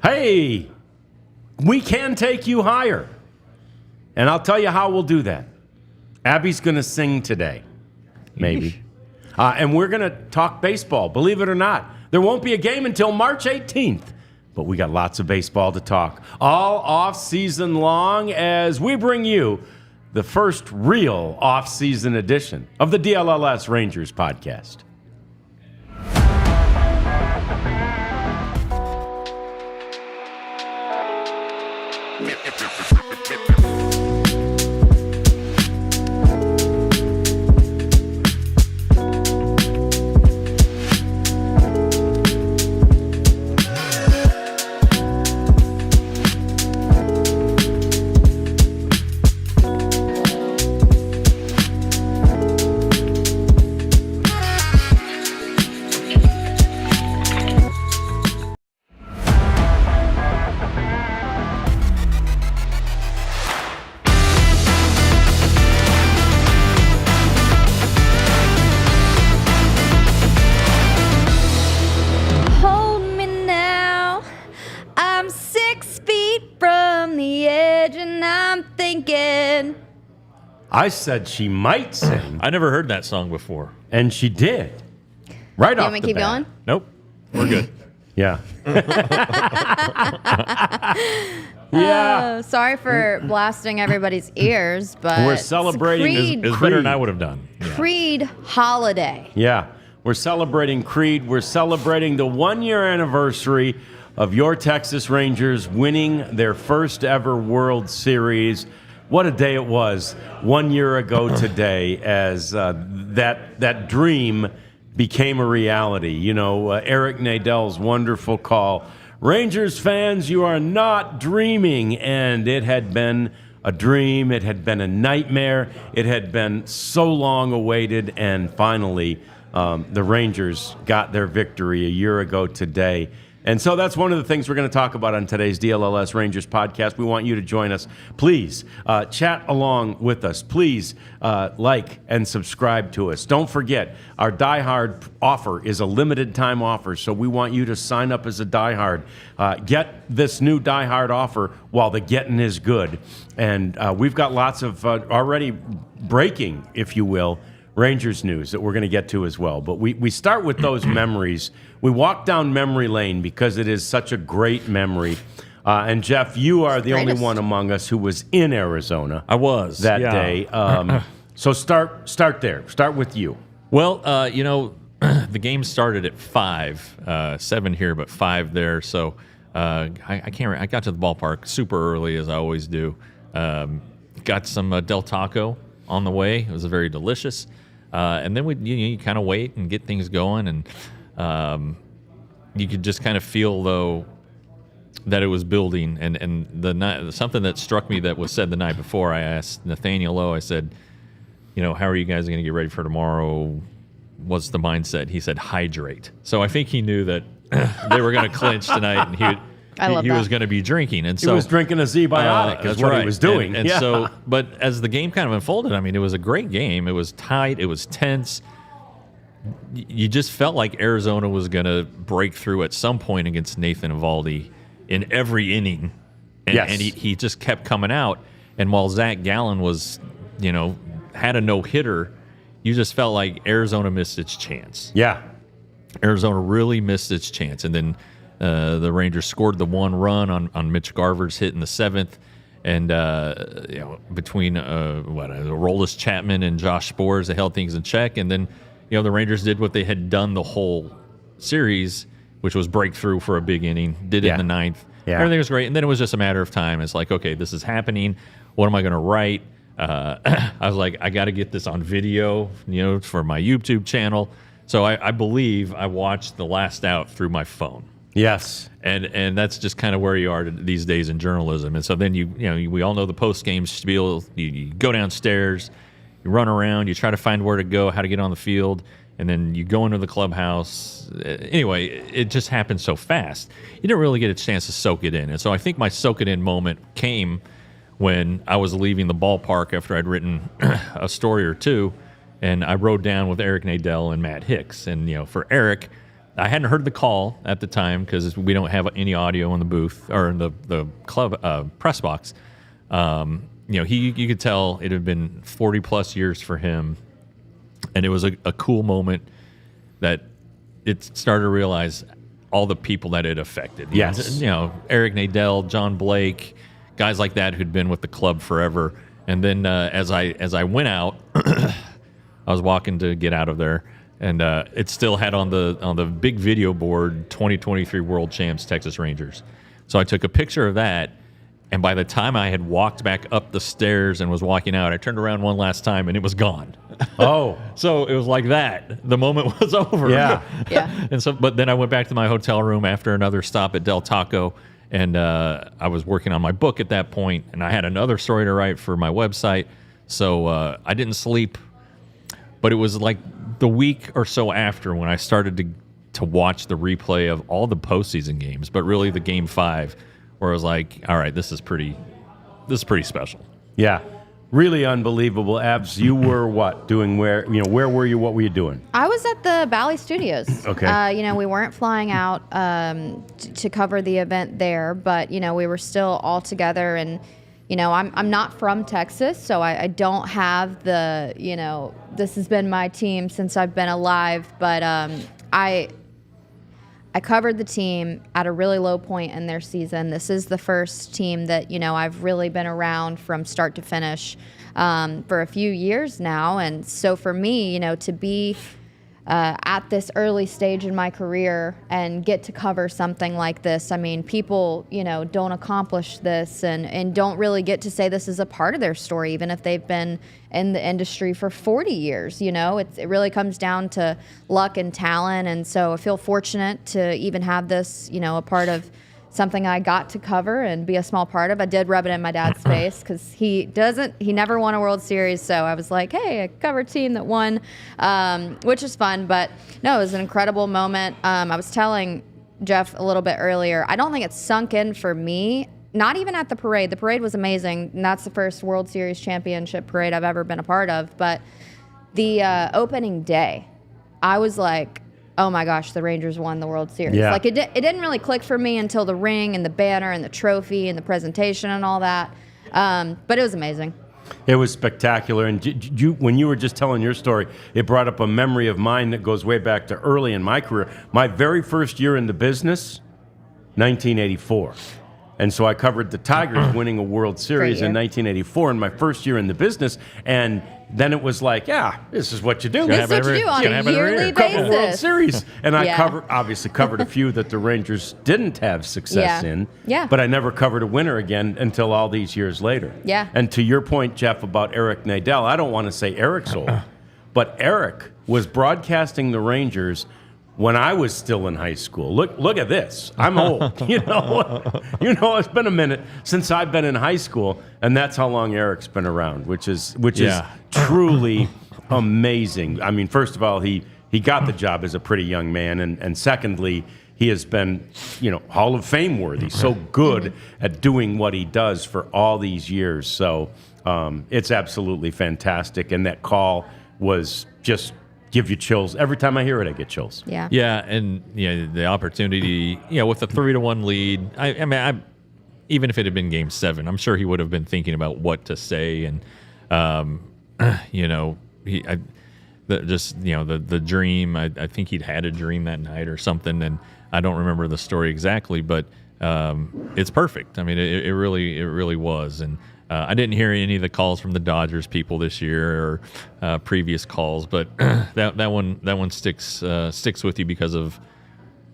Hey, we can take you higher. And I'll tell you how we'll do that. Abby's going to sing today, maybe. And we're going to talk baseball, believe it or not. There won't be a game until March 18th. But we got lots of baseball to talk all off-season long as we bring you the first real off-season edition of the DLLS Rangers podcast. I said she might sing. I never heard that song before. And she did. Right off the bat. You want me to keep going? Nope. We're good. Yeah. Yeah. Sorry for blasting everybody's ears, but we're celebrating. It's better than I would have done. Yeah. Creed holiday. Yeah. We're celebrating Creed. We're celebrating the 1-year anniversary of your Texas Rangers winning their first ever World Series. What a day it was 1 year ago today as that dream became a reality. You know, Eric Nadell's wonderful call. Rangers fans, you are not dreaming. And it had been a dream. It had been a nightmare. It had been so long awaited. And finally, the Rangers got their victory a year ago today. And so that's one of the things we're going to talk about on today's DLLS Rangers podcast. We want you to join us. Please chat along with us. Please like and subscribe to us. Don't forget, our Die Hard offer is a limited time offer, so we want you to sign up as a Die Hard. Get this new Die Hard offer while the getting is good. And we've got lots of already breaking, if you will, Rangers news that we're going to get to as well. But we start with those memories. We walk down memory lane because it is such a great memory. And Jeff, you are the only one among us who was in Arizona. I was that day. So start there. Start with you. Well, the game started at 5, 7 here, but 5 there. So I can't. I got to the ballpark super early, as I always do. Got some Del Taco on the way. It was very delicious. And then you kind of wait and get things going, and you could just kind of feel, though, that it was building. And the night, something that struck me that was said the night before, I asked Nathaniel Lowe, I said, how are you guys going to get ready for tomorrow? What's the mindset? He said, hydrate. So I think he knew that they were going to clinch tonight, and he was going to be drinking. And so he was drinking a Z-Biotic. That's what he was doing. And so, but as the game kind of unfolded, I mean, it was a great game. It was tight. It was tense. You just felt like Arizona was going to break through at some point against Nathan Eovaldi in every inning. And he just kept coming out. And while Zach Gallen was, had a no-hitter, you just felt like Arizona missed its chance. Yeah. Arizona really missed its chance. And then the Rangers scored the 1 run on Mitch Garver's hit in the 7th. And between Aroldis Chapman and Josh Sborz, they held things in check. And then, the Rangers did what they had done the whole series, which was break through for a big inning. Did it in the 9th. Yeah. Everything was great. And then it was just a matter of time. It's like, okay, this is happening. What am I going to write? I was like, I got to get this on video, for my YouTube channel. So I believe I watched the last out through my phone. Yes. And that's just kind of where you are these days in journalism. And so then we all know the post-game spiel. You go downstairs, you run around, you try to find where to go, how to get on the field, and then you go into the clubhouse. Anyway, it just happened so fast. You didn't really get a chance to soak it in. And so I think my soak it in moment came when I was leaving the ballpark after I'd written a story or two, and I rode down with Eric Nadell and Matt Hicks. And, for Eric, I hadn't heard the call at the time because we don't have any audio in the booth or in the club press box. You could tell it had been 40 plus years for him, and it was a cool moment that it started to realize all the people that it affected. Yes. Eric Nadel, John Blake, guys like that who'd been with the club forever. And then as I went out, I was walking to get out of there, and it still had on the big video board 2023 World Champs Texas Rangers. So I took a picture of that, and by the time I had walked back up the stairs and was walking out, I turned around one last time, and it was gone. Oh. So it was like that. The moment was over. Yeah. Yeah. But then I went back to my hotel room after another stop at Del Taco, and I was working on my book at that point, and I had another story to write for my website. So I didn't sleep, but it was like the week or so after when I started to watch the replay of all the postseason games, but really the Game 5, where I was like, all right, this is pretty special. Yeah. Really unbelievable. Abs, you were what? Doing where? Where were you? What were you doing? I was at the Bally Studios. Okay. We weren't flying out to cover the event there, but we were still all together. And I'm not from Texas, so I don't have the this has been my team since I've been alive. But I covered the team at a really low point in their season. This is the first team that, I've really been around from start to finish for a few years now. And so for me, to be at this early stage in my career and get to cover something like this, I mean, people, don't accomplish this and don't really get to say this is a part of their story, even if they've been in the industry for 40 years. It really comes down to luck and talent. And so I feel fortunate to even have this, a part of something I got to cover and be a small part of. I did rub it in my dad's face because he never won a World Series. So I was like, hey, I cover a team that won, which is fun. But no, it was an incredible moment. I was telling Jeff a little bit earlier, I don't think it's sunk in for me, not even at the parade. The parade was amazing, and that's the first World Series championship parade I've ever been a part of. But the opening day, I was like, oh my gosh, the Rangers won the World Series. Yeah. Like it didn't really click for me until the ring and the banner and the trophy and the presentation and all that. But it was amazing. It was spectacular. And when you were just telling your story, it brought up a memory of mine that goes way back to early in my career. My very first year in the business, 1984. And so I covered the Tigers winning a World Series in 1984 in my first year in the business. And then it was like, yeah, this is what you do. This is what you do on a yearly Cover World basis. Series. And I Yeah. obviously covered a few that the Rangers didn't have success Yeah. in. Yeah. But I never covered a winner again until all these years later. Yeah. And to your point, Jeff, about Eric Nadel, I don't want to say Eric's old, but Eric was broadcasting the Rangers when I was still in high school. Look at this. I'm old. It's been a minute since I've been in high school, and that's how long Eric's been around, which is truly amazing. I mean, first of all, he got the job as a pretty young man, and secondly, he has been, Hall of Fame worthy. So good at doing what he does for all these years. So it's absolutely fantastic, and that call was just give you chills. Every time I hear it, I get chills. Yeah. Yeah, and the opportunity, with a 3-1 lead. I mean, even if it had been Game 7, I'm sure he would have been thinking about what to say, and the dream. I think he'd had a dream that night or something, and I don't remember the story exactly, but it's perfect. I mean, it really was, and. I didn't hear any of the calls from the Dodgers people this year or previous calls, but that one sticks with you because of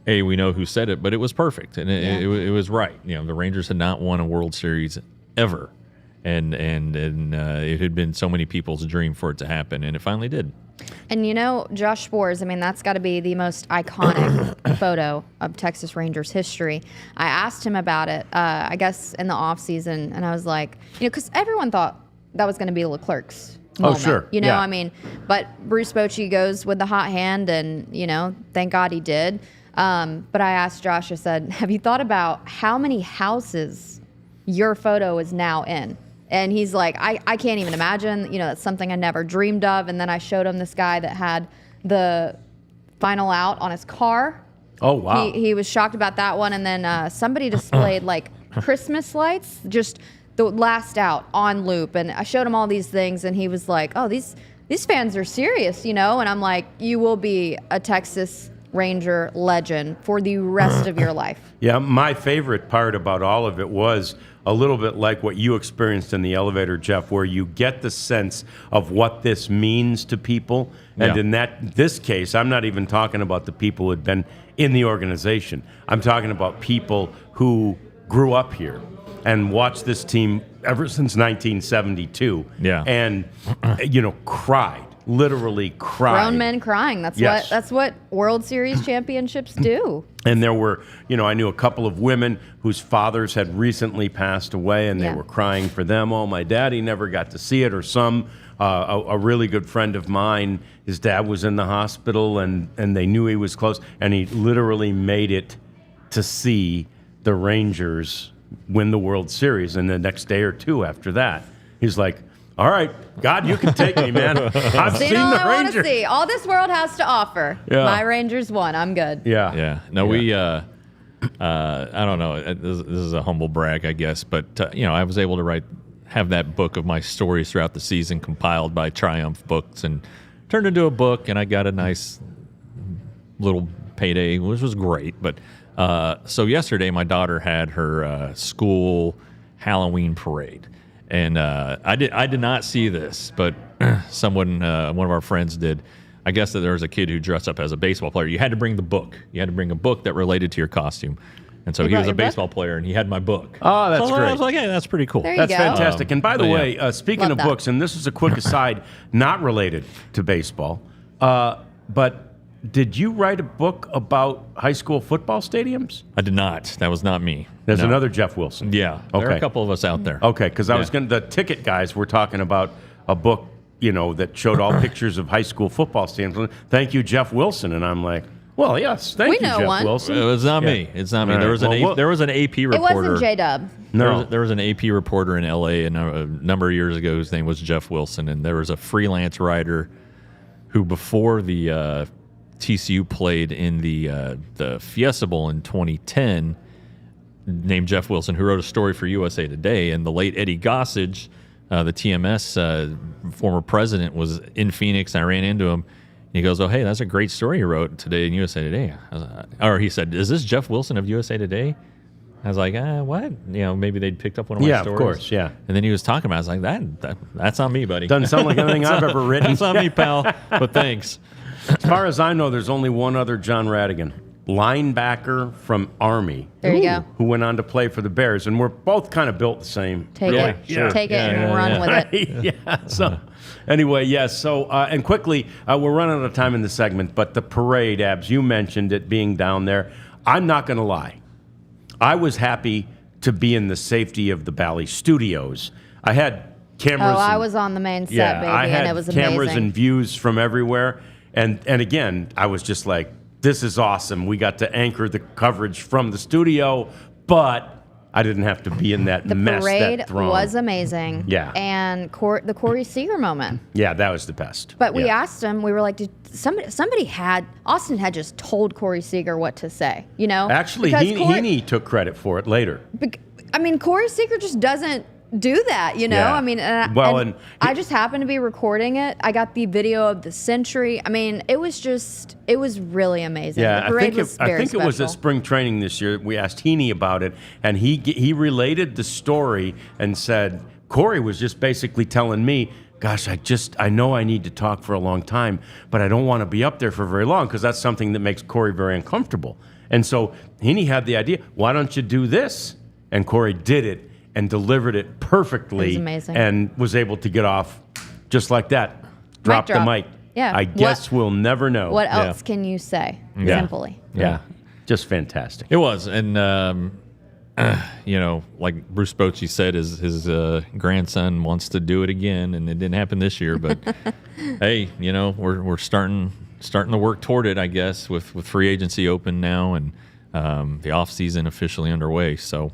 we know who said it, but it was perfect and it was right. The Rangers had not won a World Series ever, and it had been so many people's dream for it to happen, and it finally did. And Josh Sborz, I mean, that's got to be the most iconic photo of Texas Rangers history. I asked him about it, I guess, in the off season, and I was like, because everyone thought that was going to be Leclerc's moment. Oh, sure. I mean, but Bruce Bochy goes with the hot hand, and, thank God he did. But I asked Josh, I said, have you thought about how many houses your photo is now in? And he's like, I can't even imagine. That's something I never dreamed of. And then I showed him this guy that had the final out on his car. Oh, wow. He was shocked about that one, and then somebody displayed like Christmas lights, just the last out on loop, and I showed him all these things, and he was like, "Oh, these fans are serious, you know?" And I'm like, "You will be a Texas Ranger legend for the rest of your life." Yeah, my favorite part about all of it was a little bit like what you experienced in the elevator, Jeff, where you get the sense of what this means to people. And in this case, I'm not even talking about the people who had been in the organization. I'm talking about people who grew up here and watched this team ever since 1972. Yeah. And, cried. Literally cried. Grown men crying. That's what World Series championships do. And there were, I knew a couple of women whose fathers had recently passed away, and they were crying for them. Oh, my daddy never got to see it. Or a really good friend of mine, his dad was in the hospital, and they knew he was close, and he literally made it to see the Rangers win the World Series. And the next day or two after that, he's like, all right, God, you can take me, man. I've seen all the I want to Rangers. see. All this world has to offer. Yeah. My Rangers won. I'm good. Yeah. Yeah. No, we, I don't know. This is a humble brag, I guess. But, I was able to have that book of my stories throughout the season compiled by Triumph Books and turned into a book. And I got a nice little payday, which was great. But so yesterday, my daughter had her school Halloween parade. And I did not see this, but one of our friends did. I guess that there was a kid who dressed up as a baseball player. You had to bring the book. You had to bring a book that related to your costume. And so he was a baseball player, and he had my book. Oh, that's great. I was like, hey, that's pretty cool. There you That's go. fantastic. And by the way, speaking Love of that. books, and this is a quick aside, not related to baseball, but did you write a book about high school football stadiums? I did not. That was not me. There's No. another Jeff Wilson. Yeah. There are Okay. a couple of us out there. Okay, because the ticket guys were talking about a book, that showed all pictures of high school football stadiums. Thank you, Jeff Wilson. And I'm like, well, yes, thank We you, know Jeff one. Wilson. It was not me. It's not me. All There right. was there was an AP It reporter. wasn't J-Dub. No. There was an AP reporter in LA a number of years ago whose name was Jeff Wilson, and there was a freelance writer who, before the TCU played in the Fiesta Bowl in 2010, named Jeff Wilson, who wrote a story for USA Today. And the late Eddie Gossage, the TMS former president, was in Phoenix. I ran into him. He goes, "Oh, hey, that's a great story you wrote today in USA Today." Or he said, "Is this Jeff Wilson of USA Today?" I was like, what? Maybe they'd picked up one of my stories. Yeah, of course, yeah. And then he was talking about it. I was like, that's on me, buddy. Doesn't sound like anything I've ever written. That's on me, pal. But thanks. As far as I know, there's only one other John Radigan, linebacker from Army. There you go. Who went on to play for the Bears. And we're both kind of built the same. Take Really? it. Sure. Take it Yeah, and yeah, run yeah. with it. Yeah. So, anyway, yes. So, and quickly, we're running out of time in the segment, but the parade, Abs, you mentioned it being down there. I'm not going to lie. I was happy to be in the safety of the Bally Studios. I had cameras. Oh, I and- was on the main set, yeah, baby, I had and it was cameras amazing. and views from everywhere. And again, I was just like, this is awesome. We got to anchor the coverage from the studio, but I didn't have to be in that The mess, parade that throng. was amazing. Yeah. And the Corey Seager moment. Yeah, that was the best. But we Yeah. asked him, we were like, Austin had just told Corey Seager what to say, Actually, Because Heaney took credit for it later. Corey Seager just doesn't do that, Yeah. I mean, and I just happened to be recording it. I got the video of the century. I mean, it was really amazing. Yeah, the parade I was think very it was at special. spring training this year. We asked Heaney about it, and he related the story and said Corey was just basically telling me, "Gosh, I know I need to talk for a long time, but I don't want to be up there for very long because that's something that makes Corey very uncomfortable." And so Heaney had the idea, "Why don't you do this?" And Corey did it and delivered it perfectly. It was amazing. And was able to get off just like that. Drop the drop. mic. Yeah. I guess we'll never know. What else can you say? Yeah. Simply. Yeah. Just fantastic. It was, and like Bruce Bochy said, his grandson wants to do it again, and it didn't happen this year. But hey, we're starting to work toward it, I guess, with free agency open now and the off season officially underway. So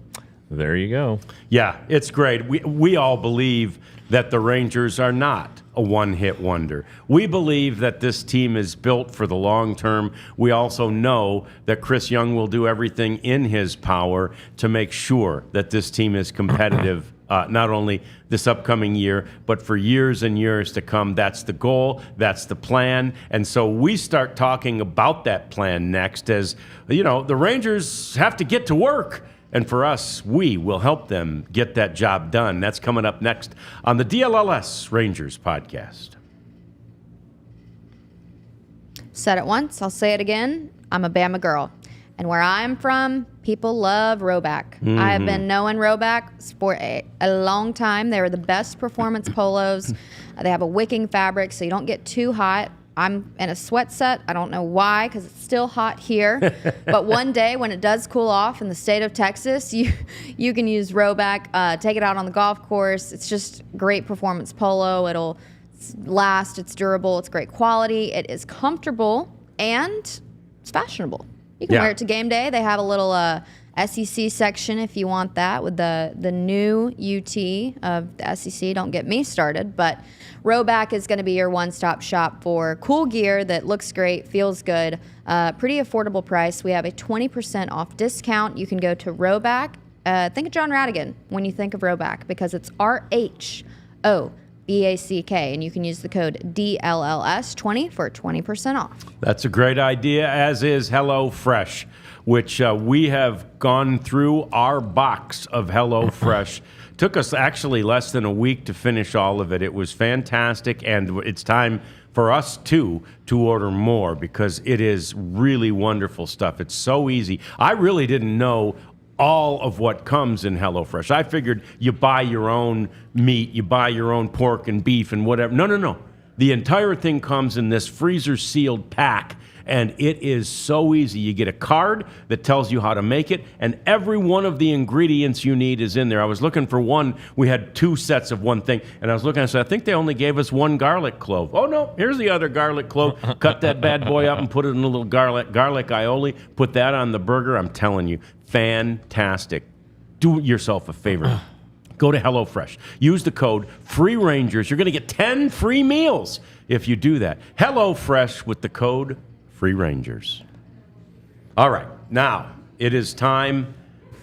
there you go. Yeah, it's great. We all believe that the Rangers are not a one-hit wonder. We believe that this team is built for the long term. We also know that Chris Young will do everything in his power to make sure that this team is competitive not only this upcoming year, but for years and years to come. That's the goal. That's the plan. And so we start talking about that plan next as, the Rangers have to get to work. And for us, we will help them get that job done. That's coming up next on the DLLS Rangers podcast. Said it once, I'll say it again. I'm a Bama girl. And where I'm from, people love Roback. I have been knowing Roback for a long time. They are the best performance polos. They have a wicking fabric, so you don't get too hot. I'm in a sweat set. I don't know why, because it's still hot here. But one day when it does cool off in the state of Texas, you can use Roback, take it out on the golf course. It's just great performance polo. It'll last. It's durable. It's great quality. It is comfortable, and it's fashionable. You can wear it to game day. They have a little SEC section if you want that with the new UT of the SEC. Don't get me started, but Roback is going to be your one-stop shop for cool gear that looks great, feels good, pretty affordable price. We have a 20% off discount. You can go to Roback. Think of John Radigan when you think of Roback, because it's RHOBACK, and you can use the code DLLS20 for 20% off. That's a great idea, as is HelloFresh, which we have gone through our box of HelloFresh. Took us actually less than a week to finish all of it. It was fantastic, and it's time for us, too, to order more because it is really wonderful stuff. It's so easy. I really didn't know all of what comes in HelloFresh. I figured you buy your own meat, you buy your own pork and beef and whatever. No. The entire thing comes in this freezer-sealed pack, and it is so easy. You get a card that tells you how to make it, and every one of the ingredients you need is in there. I was looking for one. We had 2 sets of one thing, and I was looking, I said, I think they only gave us 1 garlic clove. Oh, no, here's the other garlic clove. Cut that bad boy up and put it in a little garlic aioli. Put that on the burger. I'm telling you, fantastic. Do yourself a favor. Go to HelloFresh. Use the code FREERANGERS. You're going to get 10 free meals if you do that. HelloFresh with the code FREERANGERS. All right. Now, it is time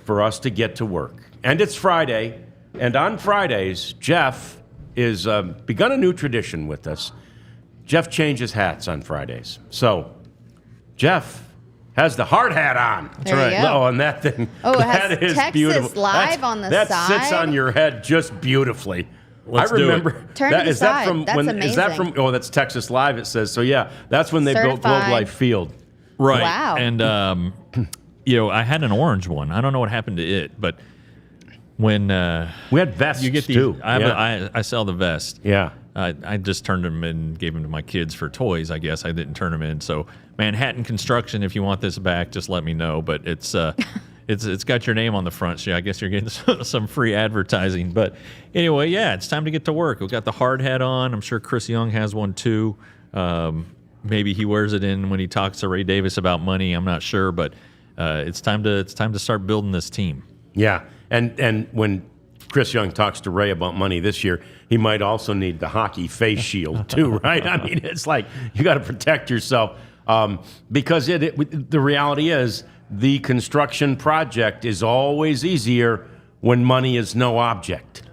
for us to get to work. And it's Friday. And on Fridays, Jeff is begun a new tradition with us. Jeff changes hats on Fridays. So, Jeff has the hard hat on. That's right. Oh, and that thing. Oh, it has that is Texas beautiful. Live on the that side. That sits on your head just beautifully. Let's I remember. do it. Turn to the is that side. from That's when? amazing. Is that from? Oh, that's Texas Live. It says so. Yeah, that's when they built Globe Certified. Life Field. Right. Wow. And, I had an orange one. I don't know what happened to it, but when We had vests you get these, too. I sell the vest. Yeah. I just turned them in and gave them to my kids for toys, I guess. I didn't turn them in. So Manhattan Construction, if you want this back, just let me know. But it's got your name on the front, so I guess you're getting some free advertising. But anyway, yeah, it's time to get to work. We've got the hard hat on. I'm sure Chris Young has one too. Maybe he wears it in when he talks to Ray Davis about money. I'm not sure, but it's time to start building this team. Yeah, and when Chris Young talks to Ray about money this year, he might also need the hockey face shield too, right? I mean, it's like you got to protect yourself because the reality is the construction project is always easier when money is no object.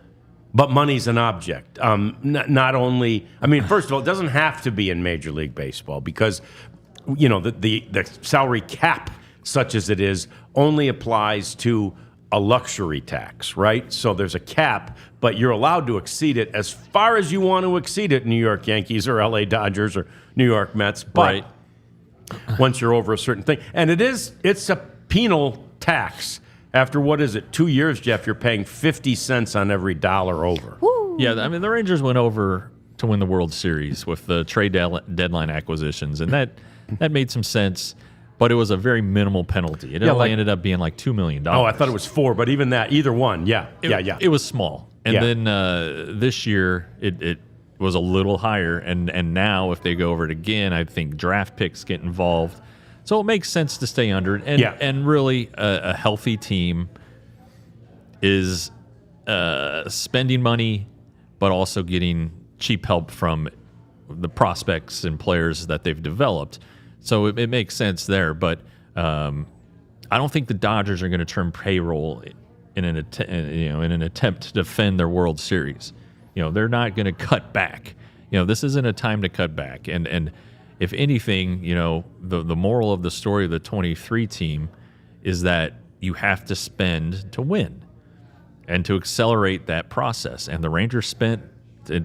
But money's an object. Not only, I mean, first of all, it doesn't have to be in Major League Baseball because, the salary cap, such as it is, only applies to a luxury tax, right? So there's a cap, but you're allowed to exceed it as far as you want to exceed it, New York Yankees or LA Dodgers or New York Mets. But Right. once you're over a certain thing, and it's a penal tax. After, what is it, 2 years, Jeff, you're paying 50 cents on every dollar over. Woo. Yeah, I mean, the Rangers went over to win the World Series with the trade deadline acquisitions, and that made some sense, but it was a very minimal penalty. It only ended up being like $2 million. Oh, I thought it was 4, but even that, either one, yeah. It was small. And then this year, it was a little higher, and now if they go over it again, I think draft picks get involved. So it makes sense to stay under it. And really, a healthy team is spending money, but also getting cheap help from the prospects and players that they've developed. So it makes sense there. But I don't think the Dodgers are going to turn payroll in an attempt to defend their World Series. They're not going to cut back. This isn't a time to cut back. And if anything, the moral of the story of the 23 team is that you have to spend to win and to accelerate that process. And the Rangers spent,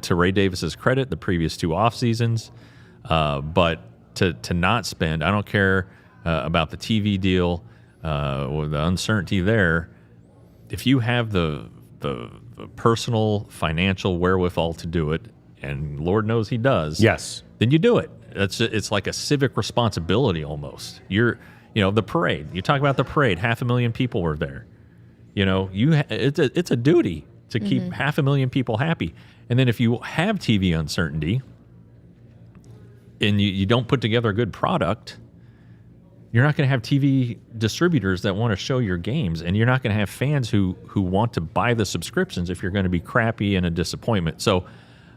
to Ray Davis's credit, the previous 2 off seasons, but to not spend, I don't care about the TV deal or the uncertainty there. If you have the personal financial wherewithal to do it, and Lord knows he does, Yes. then you do it. It's like a civic responsibility almost. The parade. You talk about the parade. 500,000 people were there. It's a duty to keep 500,000 people happy. And then if you have TV uncertainty and you don't put together a good product, you're not going to have TV distributors that want to show your games, and you're not going to have fans who want to buy the subscriptions if you're going to be crappy and a disappointment. So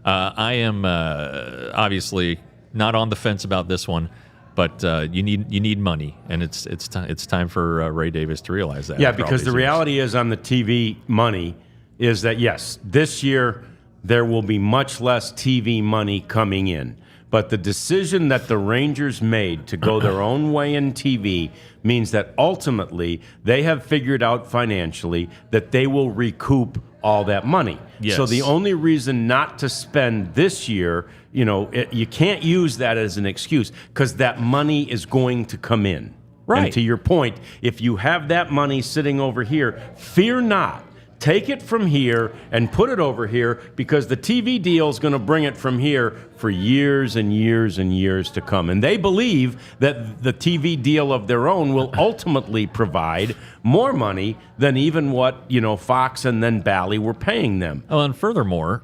I am obviously not on the fence about this one, but you need money, and it's time for Ray Davis to realize that. Yeah, because the reality is on the TV money is that, yes, this year there will be much less TV money coming in. But the decision that the Rangers made to go their own way in TV means that ultimately they have figured out financially that they will recoup all that money. Yes. So the only reason not to spend this year, you can't use that as an excuse because that money is going to come in. Right. And to your point, if you have that money sitting over here, fear not. Take it from here and put it over here because the TV deal is going to bring it from here for years and years and years to come. And they believe that the TV deal of their own will ultimately provide more money than even what, Fox and then Bally were paying them. Oh, and furthermore,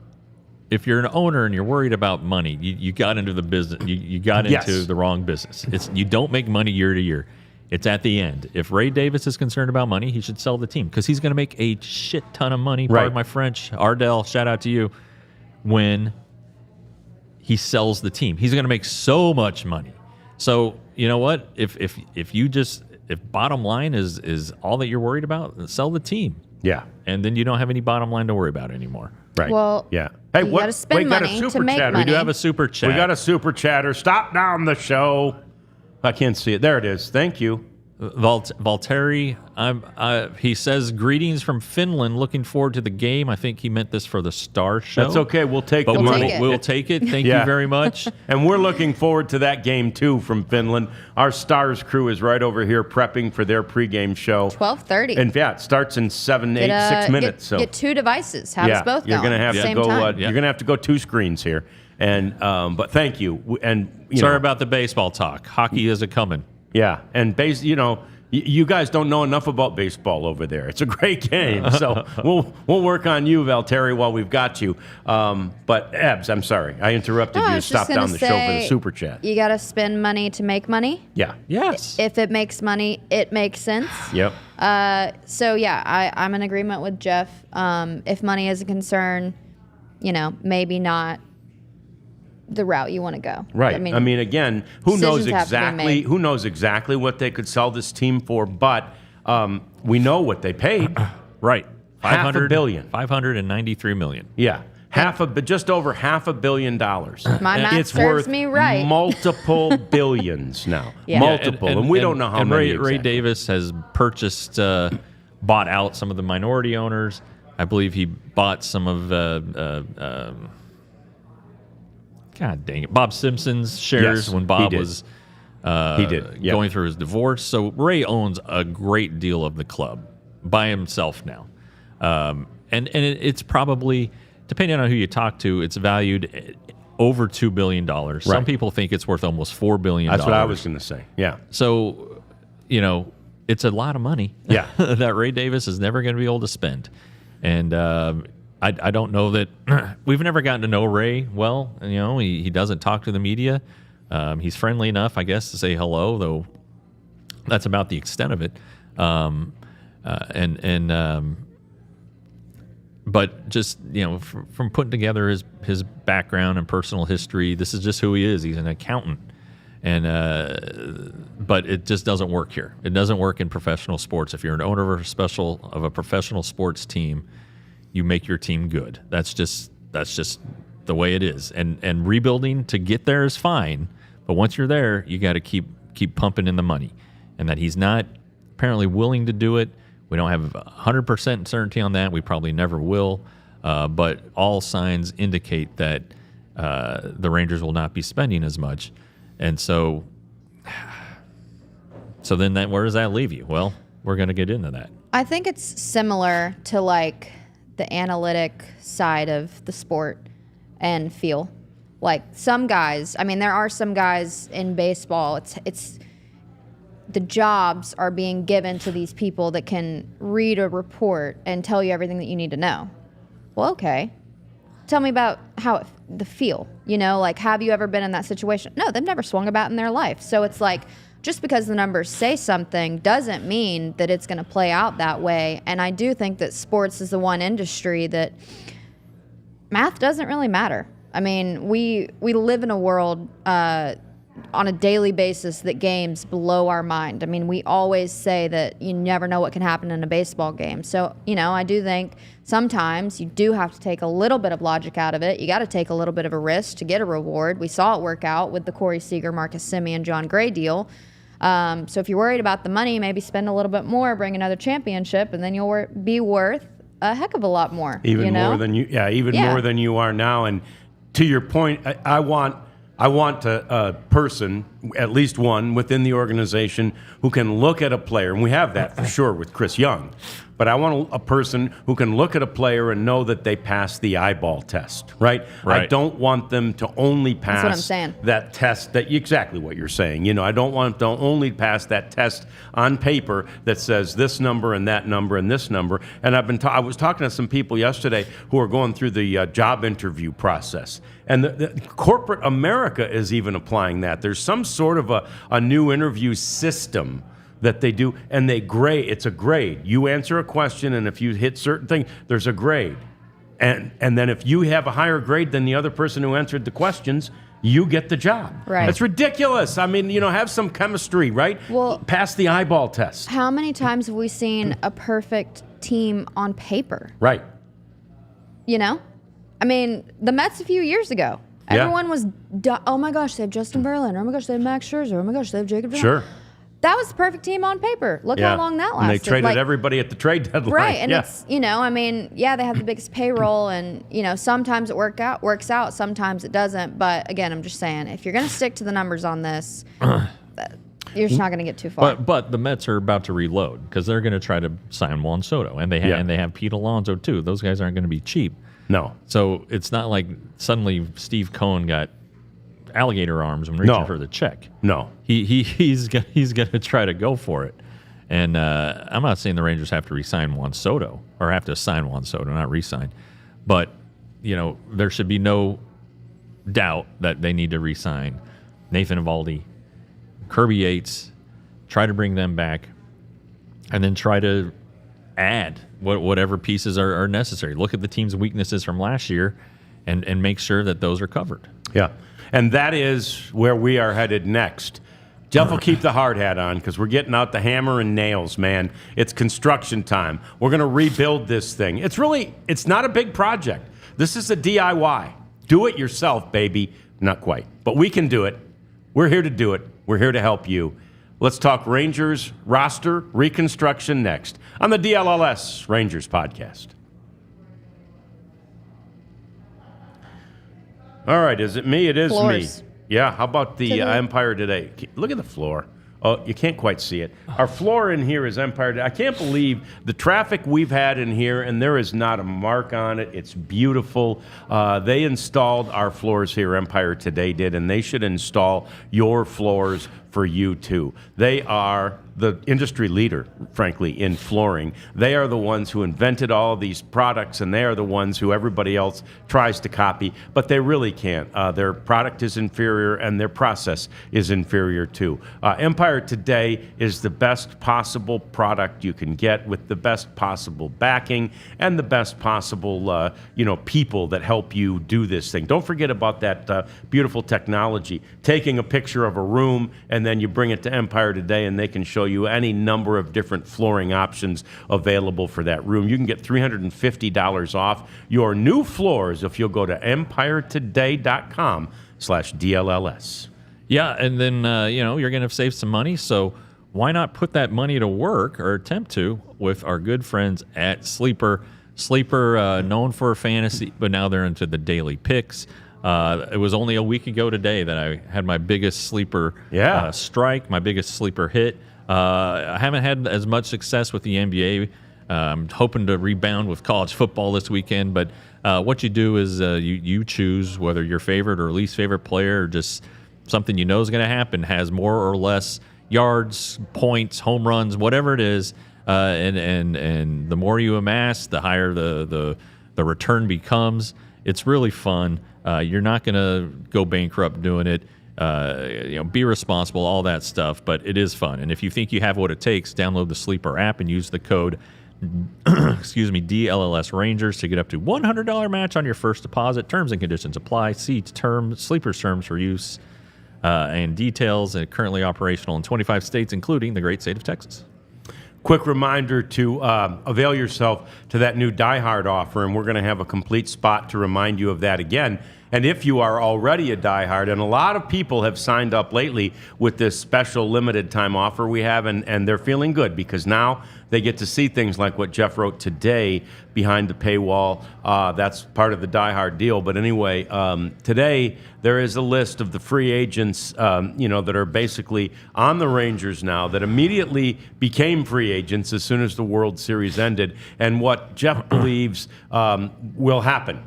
if you're an owner and you're worried about money, you got into the business. You got into the wrong business. You don't make money year to year. It's at the end. If Ray Davis is concerned about money, he should sell the team because he's going to make a shit ton of money. Pardon my French. Ardell, shout out to you. When he sells the team, he's going to make so much money. So you know what? If bottom line is all that you're worried about, sell the team. Yeah. And then you don't have any bottom line to worry about anymore. Right. Well, yeah. Hey, you got to spend money to make money. We do have a super chat. We got a super chatter. Stop down the show. I can't see it. There it is. Thank you. Valtteri, he says, greetings from Finland. Looking forward to the game. I think he meant this for the Star Show. That's okay. We'll take the We'll money. take it. We'll take it. Thank you very much. And we're looking forward to that game, too, from Finland. Our Stars crew is right over here prepping for their pregame show. 12:30. And yeah, it starts in 6 minutes. Get 2 devices. Have us both you're going gonna have at the to same go. time. You're gonna have to go 2 screens here. And but thank you. And Sorry about the baseball talk. Hockey isn't coming. Yeah, and you guys don't know enough about baseball over there. It's a great game, so we'll work on you, Valtteri, while we've got you. But Ebbs, I'm sorry, I interrupted you to stop down the show for the super chat. You got to spend money to make money. Yeah. Yes. If it makes money, it makes sense. Yep. So yeah, I'm in agreement with Jeff. If money is a concern, maybe not the route you want to go. Right. I mean, again, who knows exactly what they could sell this team for, but we know what they paid. Right. $500 billion. $593 million. Yeah. Just over $500 million. My math it's serves worth me right. multiple billions now. Yeah. Multiple. And we don't know how many. Ray exactly. Davis has purchased, bought out some of the minority owners. I believe he bought some of God dang it, Bob Simpson's shares when Bob was going through his divorce. So Ray owns a great deal of the club by himself now. And it's probably, depending on who you talk to, it's valued over $2 billion. Right. Some people think it's worth almost $4 billion. That's what I was going to say. Yeah. So, it's a lot of money that Ray Davis is never going to be able to spend. And I don't know that we've never gotten to know Ray well. He doesn't talk to the media. He's friendly enough, I guess, to say hello, though that's about the extent of it. but just from putting together his background and personal history, this is just who he is. He's an accountant, and but it just doesn't work here. It doesn't work in professional sports. If you're an owner of a professional sports team, you make your team good. That's just the way it is. And rebuilding to get there is fine, but once you're there, you got to keep pumping in the money, and that he's not apparently willing to do it. We don't have 100% certainty on that. We probably never will. But all signs indicate that the Rangers will not be spending as much. And so then where does that leave you? Well, we're going to get into that. I think it's similar to like the analytic side of the sport and feel. Like some guys, I mean, there are some guys in baseball, it's the jobs are being given to these people that can read a report and tell you everything that you need to know. Well, okay. Tell me about how the feel, like, have you ever been in that situation? No, they've never swung a bat in their life. So it's like, just because the numbers say something doesn't mean that it's going to play out that way. And I do think that sports is the one industry that math doesn't really matter. I mean, we live in a world on a daily basis that games blow our mind. I mean, we always say that you never know what can happen in a baseball game. So, I do think sometimes you do have to take a little bit of logic out of it. You got to take a little bit of a risk to get a reward. We saw it work out with the Corey Seager, Marcus Semien, John Gray deal. So if you're worried about the money, maybe spend a little bit more, bring another championship, and then you'll be worth a heck of a lot more. More than more than you are now. And to your point, I want a person, at least one within the organization, who can look at a player, and we have that for sure with Chris Young, but I want a person who can look at a player and know that they passed the eyeball test, right? I don't want them to only pass That's what I'm saying. that test, exactly what you're saying. I don't want them to only pass that test on paper that says this number and that number and this number. And I was talking to some people yesterday who are going through the job interview process. And the corporate America is even applying that. There's some sort of a new interview system that they do, and it's a grade. You answer a question, and if you hit certain things, there's a grade. And then if you have a higher grade than the other person who answered the questions, you get the job. Right. That's ridiculous. I mean, have some chemistry, right? Well, pass the eyeball test. How many times have we seen a perfect team on paper? Right. I mean, the Mets a few years ago, everyone was, oh my gosh, they have Justin Verlander. Oh my gosh, they have Max Scherzer. Oh my gosh, they have Jacob DeGrom. Sure. That was the perfect team on paper. Look how long that lasted. And they traded everybody at the trade deadline. Right, and it's, they have the biggest payroll, and, sometimes it works out, sometimes it doesn't. But again, I'm just saying, if you're going to stick to the numbers on this, you're just not going to get too far. But the Mets are about to reload because they're going to try to sign Juan Soto, and they have Pete Alonso too. Those guys aren't going to be cheap. No. So it's not like suddenly Steve Cohen got alligator arms and reaching for the check. No. He's going to try to go for it. And I'm not saying the Rangers have to re-sign Juan Soto or have to sign Juan Soto, not re-sign. But, there should be no doubt that they need to re-sign Nathan Eovaldi, Kirby Yates, try to bring them back, and then try to add whatever pieces are necessary. Look at the team's weaknesses from last year and make sure that those are covered. Yeah, and that is where we are headed next. Jeff will keep the hard hat on because we're getting out the hammer and nails, man. It's construction time. We're going to rebuild this thing. It's not a big project. This is a DIY. Do it yourself, baby. Not quite, but we can do it. We're here to do it. We're here to help you. Let's talk Rangers roster reconstruction next on the DLLS Rangers podcast. All right, is it me? It is Floors. me. Yeah, how about the Empire Today? Look at the floor. Oh, you can't quite see it. Our floor in here is Empire Today. I can't believe the traffic we've had in here, and there is not a mark on it. It's beautiful. They installed our floors here, Empire Today did, and they should install your floors for you too. They are the industry leader, frankly, in flooring. They are the ones who invented all of these products, and they are the ones who everybody else tries to copy, but they really can't. Their product is inferior, and their process is inferior too. Empire Today is the best possible product you can get, with the best possible backing and the best possible, people that help you do this thing. Don't forget about that beautiful technology. Taking a picture of a room, and then you bring it to Empire Today, and they can show you any number of different flooring options available for that room. You can get $350 off your new floors if you'll go to empiretoday.com/DLLS. Yeah, and then you're going to save some money, so why not put that money to work, or attempt to, with our good friends at Sleeper. Sleeper, known for fantasy, but now they're into the daily picks. It was only a week ago today that I had my biggest sleeper strike, my biggest sleeper hit. I haven't had as much success with the NBA. I'm hoping to rebound with college football this weekend, but what you do is you choose whether your favorite or least favorite player, or just something you know is going to happen, has more or less yards, points, home runs, whatever it is, and the more you amass, the higher the return becomes. It's really fun. You're not going to go bankrupt doing it. Be responsible, all that stuff, but it is fun. And if you think you have what it takes, download the Sleeper app and use the code DLLS Rangers to get up to $100 match on your first deposit. Terms and conditions apply. See Sleeper's terms for use and details. Currently operational in 25 states, including the great state of Texas. Quick reminder to avail yourself to that new Die Hard offer, and we're going to have a complete spot to remind you of that again. And if you are already a Die Hard, and a lot of people have signed up lately with this special limited time offer we have, and they're feeling good because now they get to see things like what Jeff wrote today behind the paywall. That's part of the Die Hard deal. But anyway, today there is a list of the free agents, that are basically on the Rangers now, that immediately became free agents as soon as the World Series ended, and what Jeff believes will happen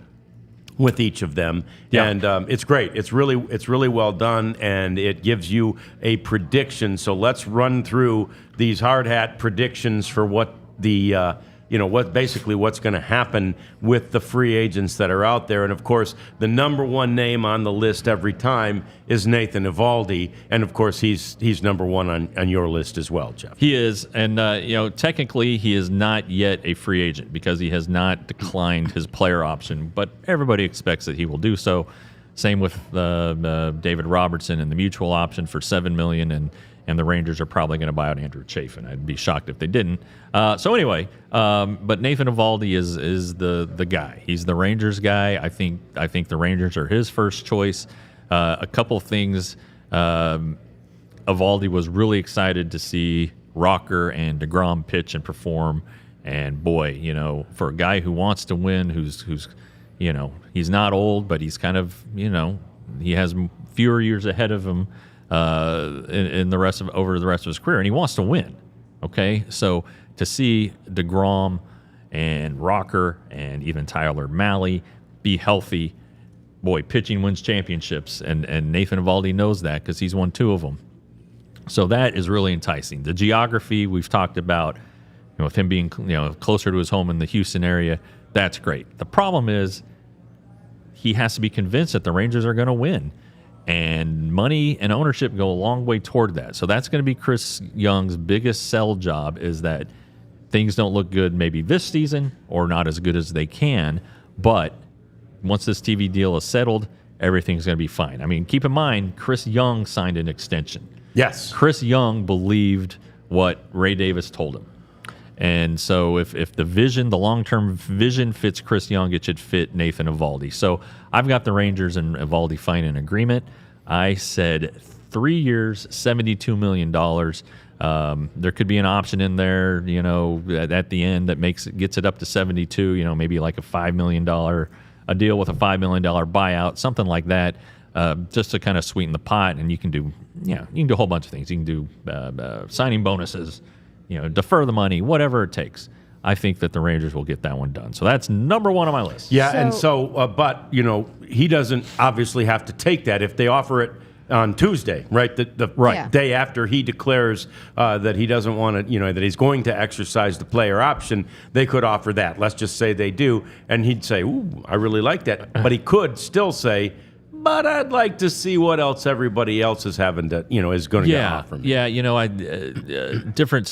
with each of them. Yeah. And it's great. It's really well done, and it gives you a prediction. So let's run through these hard hat predictions for what the what's going to happen with the free agents that are out there. And of course, the number one name on the list every time is Nathan Eovaldi, and of course he's number one on your list as well, Jeff. He is, and technically he is not yet a free agent because he has not declined his player option, but everybody expects that he will do so. Same with David Robertson and the mutual option for $7 million, and the Rangers are probably going to buy out Andrew Chafin. I'd be shocked if they didn't. So anyway, but Nathan Eovaldi is the guy. He's the Rangers guy. I think the Rangers are his first choice. A couple things. Eovaldi was really excited to see Rocker and DeGrom pitch and perform. And boy, for a guy who wants to win, who's he's not old, but he's kind of he has fewer years ahead of him. In the rest of his career, and he wants to win. Okay, so to see DeGrom and Rocker and even Tyler Mahle be healthy, boy, pitching wins championships, and Nathan Eovaldi knows that because he's won 2 of them. So that is really enticing. The geography we've talked about, with him being closer to his home in the Houston area, that's great. The problem is he has to be convinced that the Rangers are going to win. And money and ownership go a long way toward that. So that's going to be Chris Young's biggest sell job, is that things don't look good maybe this season, or not as good as they can. But once this TV deal is settled, everything's going to be fine. I mean, keep in mind, Chris Young signed an extension. Yes. Chris Young believed what Ray Davis told him. And so if the vision, the long-term vision fits Chris Young, it should fit Nathan Eovaldi. So I've got the Rangers and Eovaldi finding an agreement. I said 3 years, $72 million. There could be an option in there, at the end that gets it up to 72, maybe like a $5 million, a deal with a $5 million buyout, something like that, just to kind of sweeten the pot. And you can do a whole bunch of things. You can do signing bonuses, defer the money, whatever it takes. I think that the Rangers will get that one done. So that's number one on my list. Yeah, but he doesn't obviously have to take that. If they offer it on Tuesday, right? The Right. Yeah. day after he declares that he doesn't want to, that he's going to exercise the player option, they could offer that. Let's just say they do, and he'd say, "Ooh, I really like that," but he could still say, "But I'd like to see what else everybody else is having to, is going to offer me." Yeah, different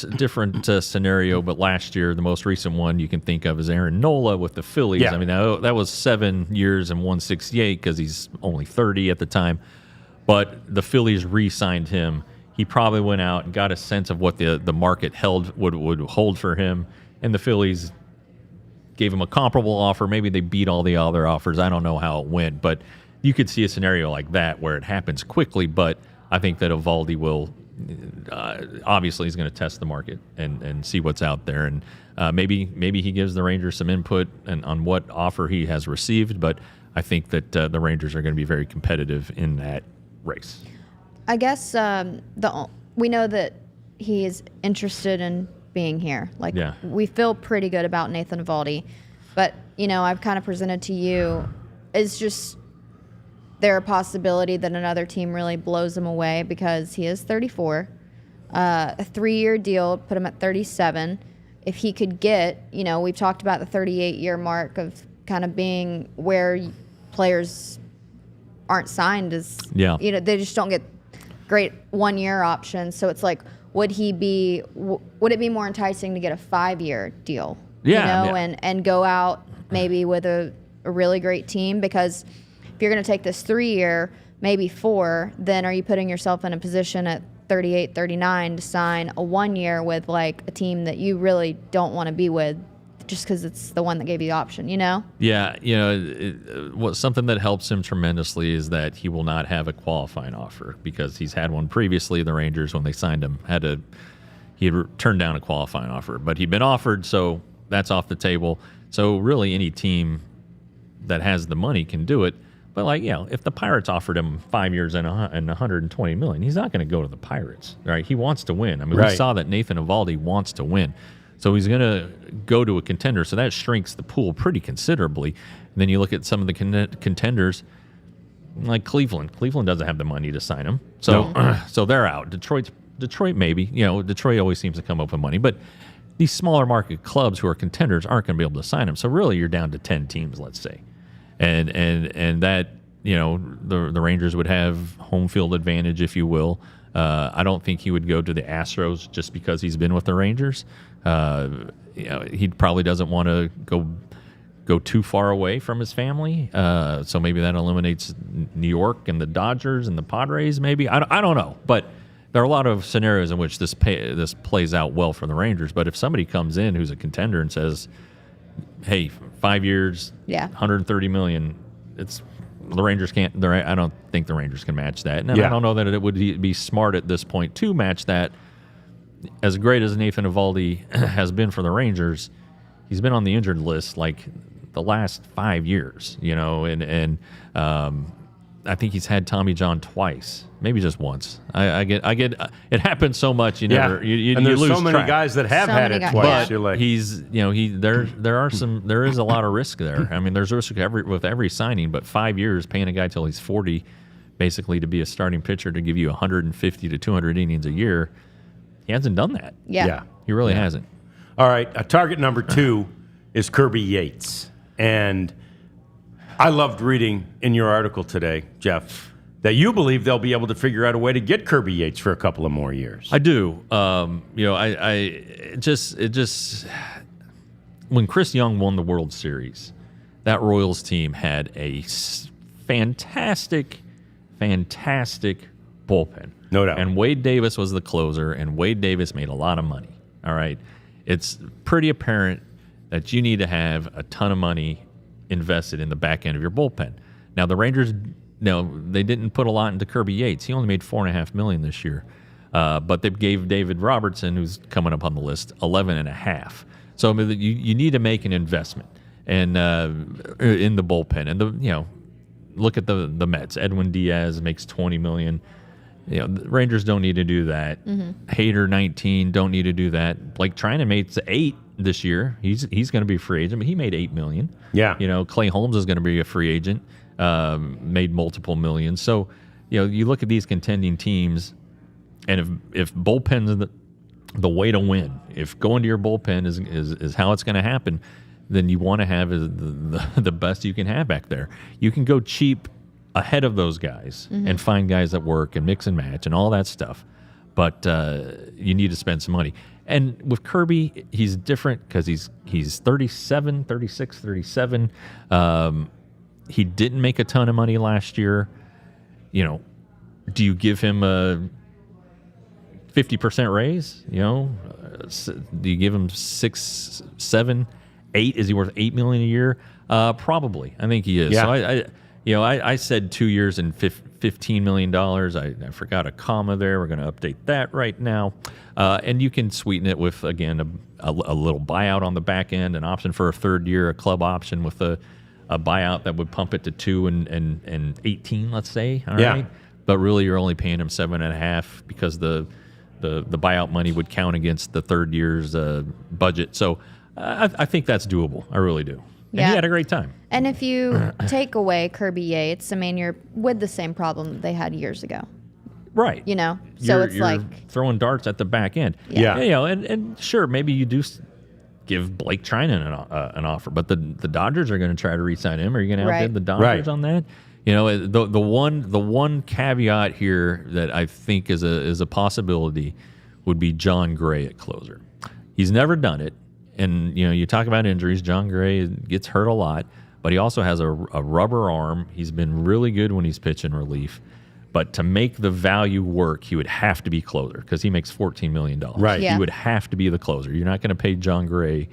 scenario, but last year, the most recent one you can think of is Aaron Nola with the Phillies. Yeah. I mean, that was 7 years and 168 because he's only 30 at the time. But the Phillies re-signed him. He probably went out and got a sense of what the market would hold for him, and the Phillies gave him a comparable offer. Maybe they beat all the other offers. I don't know how it went, but you could see a scenario like that where it happens quickly, but I think that Eovaldi will obviously he's going to test the market and see what's out there, and maybe he gives the Rangers some input on what offer he has received, but I think that the Rangers are going to be very competitive in that race. I guess we know that he is interested in being here. Like, Yeah. we feel pretty good about Nathan Eovaldi, but I've kind of presented to you is just there a possibility that another team really blows him away because he is 34, a 3-year deal put him at 37. If he could get, we've talked about the 38-year mark of kind of being where players aren't signed as, they just don't get great 1-year options. So it's like, would it be more enticing to get a 5-year deal? Yeah, and go out maybe with a really great team? Because if you're going to take this 3-year, maybe 4, then are you putting yourself in a position at 38, 39 to sign a 1-year with like a team that you really don't want to be with just because it's the one that gave you the option, Yeah, something that helps him tremendously is that he will not have a qualifying offer because he's had one previously. The Rangers, when they signed him, he had turned down a qualifying offer, but he'd been offered, so that's off the table. So really any team that has the money can do it. But if the Pirates offered him 5 years and $120 million, he's not going to go to the Pirates, right? He wants to win. I mean, we saw that Nathan Eovaldi wants to win. So he's going to go to a contender. So that shrinks the pool pretty considerably. And then you look at some of the contenders, like Cleveland. Cleveland doesn't have the money to sign him. So so they're out. Detroit maybe. Detroit always seems to come up with money. But these smaller market clubs who are contenders aren't going to be able to sign him. So really you're down to 10 teams, let's say. And that, the Rangers would have home field advantage, if you will. I don't think he would go to the Astros just because he's been with the Rangers. He probably doesn't want to go too far away from his family. So maybe that eliminates New York and the Dodgers and the Padres. Maybe I don't know, but there are a lot of scenarios in which this plays out well for the Rangers. But if somebody comes in who's a contender and says, "Hey, 5 years, $130 million," the Rangers can't. I don't think the Rangers can match that, and I don't know that it would be smart at this point to match that. As great as Nathan Eovaldi has been for the Rangers, he's been on the injured list like the last 5 years, and I think he's had Tommy John twice, maybe just once. I get it happens so much you never you and there's lose so many track. guys that have had it twice. But You're like, he's there is a lot of risk there. I mean, there's risk with every signing, but 5 years paying a guy till he's 40, basically to be a starting pitcher to give you 150 to 200 innings a year. He hasn't done that. Yeah. He really hasn't. All right, target number 2 is Kirby Yates. And I loved reading in your article today, Jeff, that you believe they'll be able to figure out a way to get Kirby Yates for a couple of more years. I do. When Chris Young won the World Series, that Royals team had a fantastic bullpen. No doubt. And Wade Davis was the closer, and Wade Davis made a lot of money. All right. It's pretty apparent that you need to have a ton of money invested in the back end of your bullpen. Now, the Rangers, they didn't put a lot into Kirby Yates. He only made $4.5 million this year. But they gave David Robertson, who's coming up on the list, $11.5. So I mean, you need to make an investment in the bullpen. And look at the Mets. Edwin Diaz makes $20 million. The Rangers don't need to do that. Mm-hmm. Hader 19 don't need to do that. Blake Trinan made $8 this year. He's going to be a free agent, but he made $8 million. Yeah. Clay Holmes is going to be a free agent. Made multiple millions. So you look at these contending teams, and if bullpen's the way to win, if going to your bullpen is how it's going to happen, then you want to have the best you can have back there. You can go cheap ahead of those guys and find guys that work and mix and match and all that stuff, but you need to spend some money. And with Kirby, he's different because he's 36, 37. He didn't make a ton of money last year. Do you give him a 50% raise? Do you give him 6, 7, 8? Is he worth $8 million a year? Probably. I think he is. Yeah. So I said 2 years and $15 million. I forgot a comma there. We're going to update that right now. And you can sweeten it with, again, a little buyout on the back end, an option for a third year, a club option with a buyout that would pump it to 2 and 18, let's say. All right. But really, you're only paying him 7.5 because the buyout money would count against the third year's budget. So I think that's doable. I really do. And he had a great time. And if you take away Kirby Yates, I mean, you're with the same problem that they had years ago. Right. So it's you're like throwing darts at the back end. Yeah. And sure, maybe you do give Blake Trinan an offer, but the Dodgers are going to try to re-sign him. Are you going to outbid the Dodgers on that? The one caveat here that I think is a possibility would be John Gray at closer. He's never done it, and you talk about injuries. John Gray gets hurt a lot, but he also has a rubber arm. He's been really good when he's pitching relief, but to make the value work, he would have to be closer because he makes $14 million. Right. Yeah. He would have to be the closer. You're not going to pay John Gray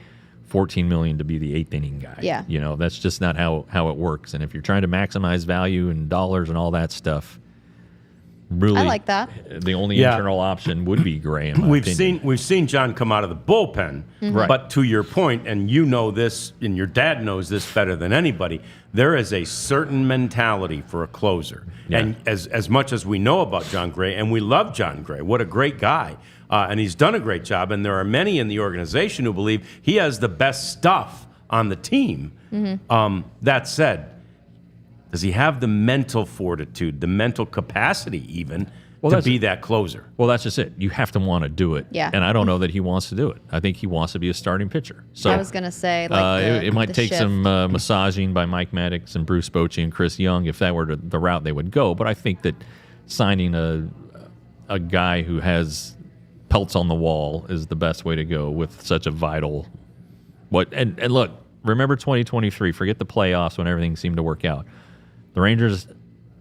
$14 million to be the eighth inning guy. Yeah. That's just not how it works. And if you're trying to maximize value and dollars and all that stuff, really, I like that. The only internal option would be Gray. In my opinion. We've seen John come out of the bullpen, Right. but to your point, and you know this, and your dad knows this better than anybody, there is a certain mentality for a closer. Yeah. And as much as we know about John Gray, and we love John Gray, what a great guy, and he's done a great job, and there are many in the organization who believe he has the best stuff on the team. That said, does he have the mental fortitude, the mental capacity even, to be that closer? Well, that's just it. You have to want to do it. Yeah. And I don't know that he wants to do it. I think he wants to be a starting pitcher. So I was going to say, it might the take shift. some massaging by Mike Maddox and Bruce Bochy and Chris Young if that were the route they would go. But I think that signing a guy who has pelts on the wall is the best way to go with such a vital. And look, remember 2023. Forget the playoffs when everything seemed to work out. The Rangers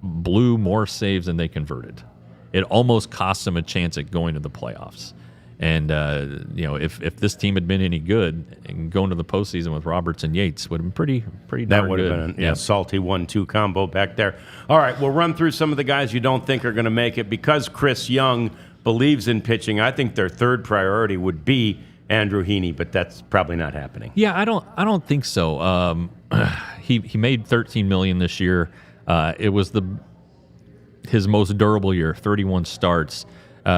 blew more saves than they converted. It almost cost them a chance at going to the playoffs. And if this team had been any good, and going to the postseason with Roberts and Yates would have been pretty That darn would good. have been a salty 1-2 combo back there. All right, we'll run through some of the guys you don't think are going to make it. Because Chris Young believes in pitching, I think their third priority would be Andrew Heaney, but that's probably not happening. Yeah, I don't think so. He made $13 million this year. It was his most durable year, 31 starts. He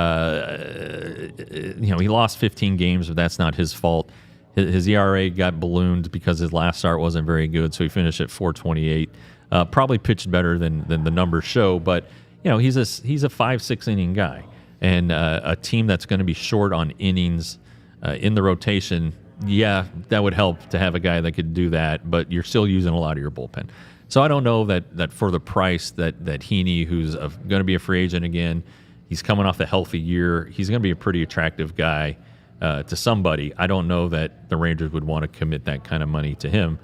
lost 15 games, but that's not his fault. His ERA got ballooned because his last start wasn't very good, so he finished at 4.28. Probably pitched better than the numbers show, but he's a 5-6 inning guy, and a team that's going to be short on innings in the rotation. Yeah, that would help to have a guy that could do that, but you're still using a lot of your bullpen. So I don't know that for the price that Heaney, who's going to be a free agent again, he's coming off a healthy year, he's going to be a pretty attractive guy to somebody. I don't know that the Rangers would want to commit that kind of money to him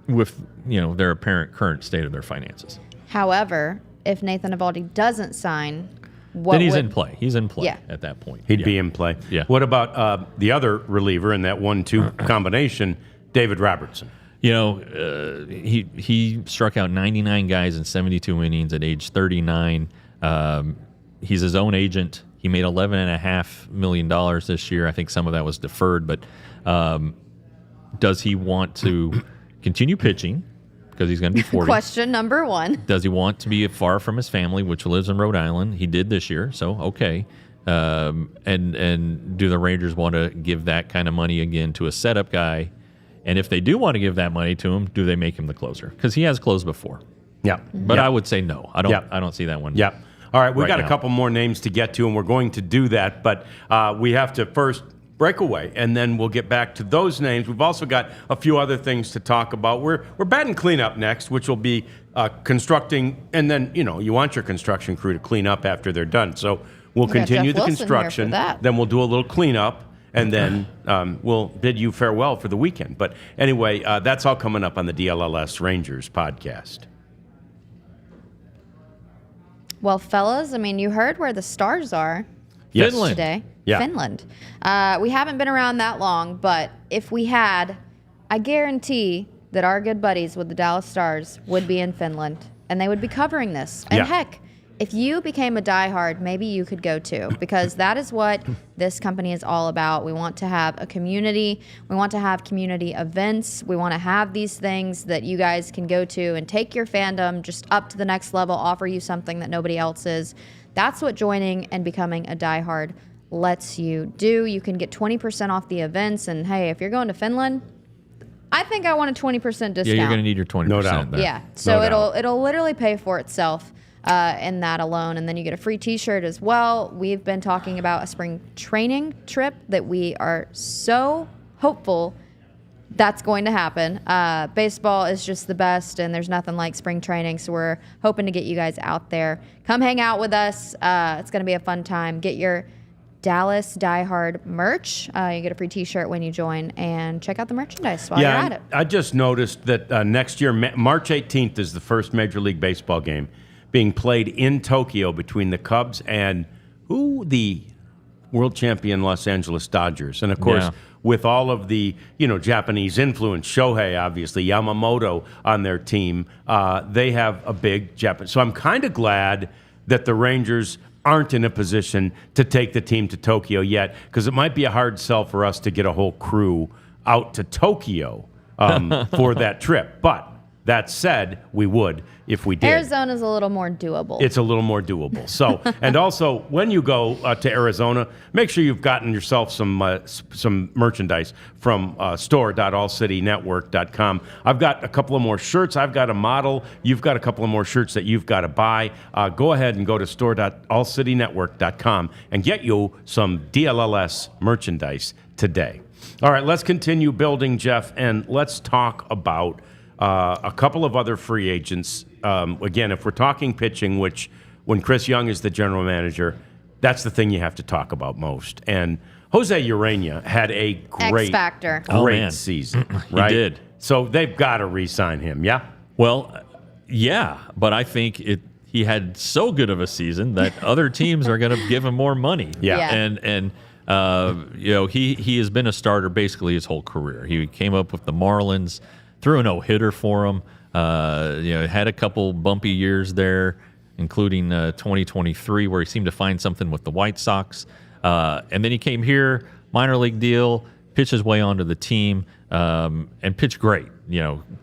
with their apparent current state of their finances. However, if Nathan Eovaldi doesn't sign, then he's in play. He's in play Yeah. at that point. He'd be in play. Yeah. What about the other reliever in that 1-2 combination, David Robertson? He struck out 99 guys in 72 innings at age 39. He's his own agent. He made $11.5 million this year. I think some of that was deferred, but does he want to continue pitching? Because he's going to be 40. Question number one. Does he want to be far from his family, which lives in Rhode Island? He did this year, so okay. And do the Rangers want to give that kind of money again to a setup guy? And if they do want to give that money to him, do they make him the closer? Because he has closed before. Yeah. But Yeah. I would say no. I don't. Yeah. I don't see that one. Yep. All right, we've right got a now. couple more names to get to, and we're going to do that. But we have to first break away, and then we'll get back to those names. We've also got a few other things to talk about. We're batting cleanup next, which will be constructing, and then you want your construction crew to clean up after they're done. So we'll got continue Jeff the Wilson here for construction, that. then we'll do a little cleanup, and then we'll bid you farewell for the weekend. But anyway, that's all coming up on the DLLS Rangers podcast. Well, fellas, I mean, you heard where the Stars are Yes. Finland. today. Yeah. Finland. We haven't been around that long, but if we had, I guarantee that our good buddies with the Dallas Stars would be in Finland, and they would be covering this. And Yeah. heck, if you became a diehard, maybe you could go too, because that is what this company is all about. We want to have a community. We want to have community events. We want to have these things that you guys can go to and take your fandom just up to the next level, offer you something that nobody else is. That's what joining and becoming a diehard lets you do. You can get 20% off the events, and hey, if you're going to Finland, I think I want a 20% discount. Yeah, you're going to need your 20%. No doubt. there. Yeah, so No doubt. it'll literally pay for itself in that alone, and then you get a free T-shirt as well. We've been talking about a spring training trip that we are so hopeful that's going to happen. Baseball is just the best, and there's nothing like spring training, so we're hoping to get you guys out there. Come hang out with us. It's going to be a fun time. Get your Dallas Die Hard merch. You get a free T-shirt when you join, and check out the merchandise while you're at it. I just noticed that next year, March 18th, is the first Major League Baseball game being played in Tokyo between the Cubs and the world champion Los Angeles Dodgers. And of course, Yeah. with all of the Japanese influence, Shohei, obviously, Yamamoto on their team, they have a big Japanese. So I'm kind of glad that the Rangers aren't in a position to take the team to Tokyo yet, because it might be a hard sell for us to get a whole crew out to Tokyo for that trip. But that said, we would if we did. Arizona's a little more doable. It's a little more doable. So, and also when you go to Arizona, make sure you've gotten yourself some merchandise from store.allcitynetwork.com. I've got a couple of more shirts. I've got a model. You've got a couple of more shirts that you've got to buy. Go ahead and go to store.allcitynetwork.com and get you some DLLS merchandise today. All right, let's continue building, Jeff, and let's talk about a couple of other free agents. Again, if we're talking pitching, which when Chris Young is the general manager, that's the thing you have to talk about most. And Jose Urena had a great, X-Factor. Oh, great man. season. Right? did. So they've got to re-sign him, yeah? Well, yeah, but I think he had so good of a season that other teams are going to give him more money. Yeah. Yeah. And he has been a starter basically his whole career. He came up with the Marlins, threw a no-hitter for him. Had a couple bumpy years there, including 2023, where he seemed to find something with the White Sox. And then he came here, minor league deal, pitched his way onto the team, and pitched great.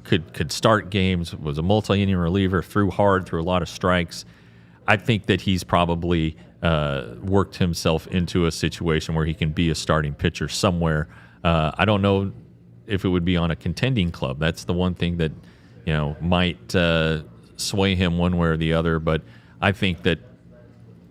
Could start games, was a multi-inning reliever, threw hard, threw a lot of strikes. I think that he's probably worked himself into a situation where he can be a starting pitcher somewhere. I don't know if it would be on a contending club. That's the one thing that might sway him one way or the other. But I think that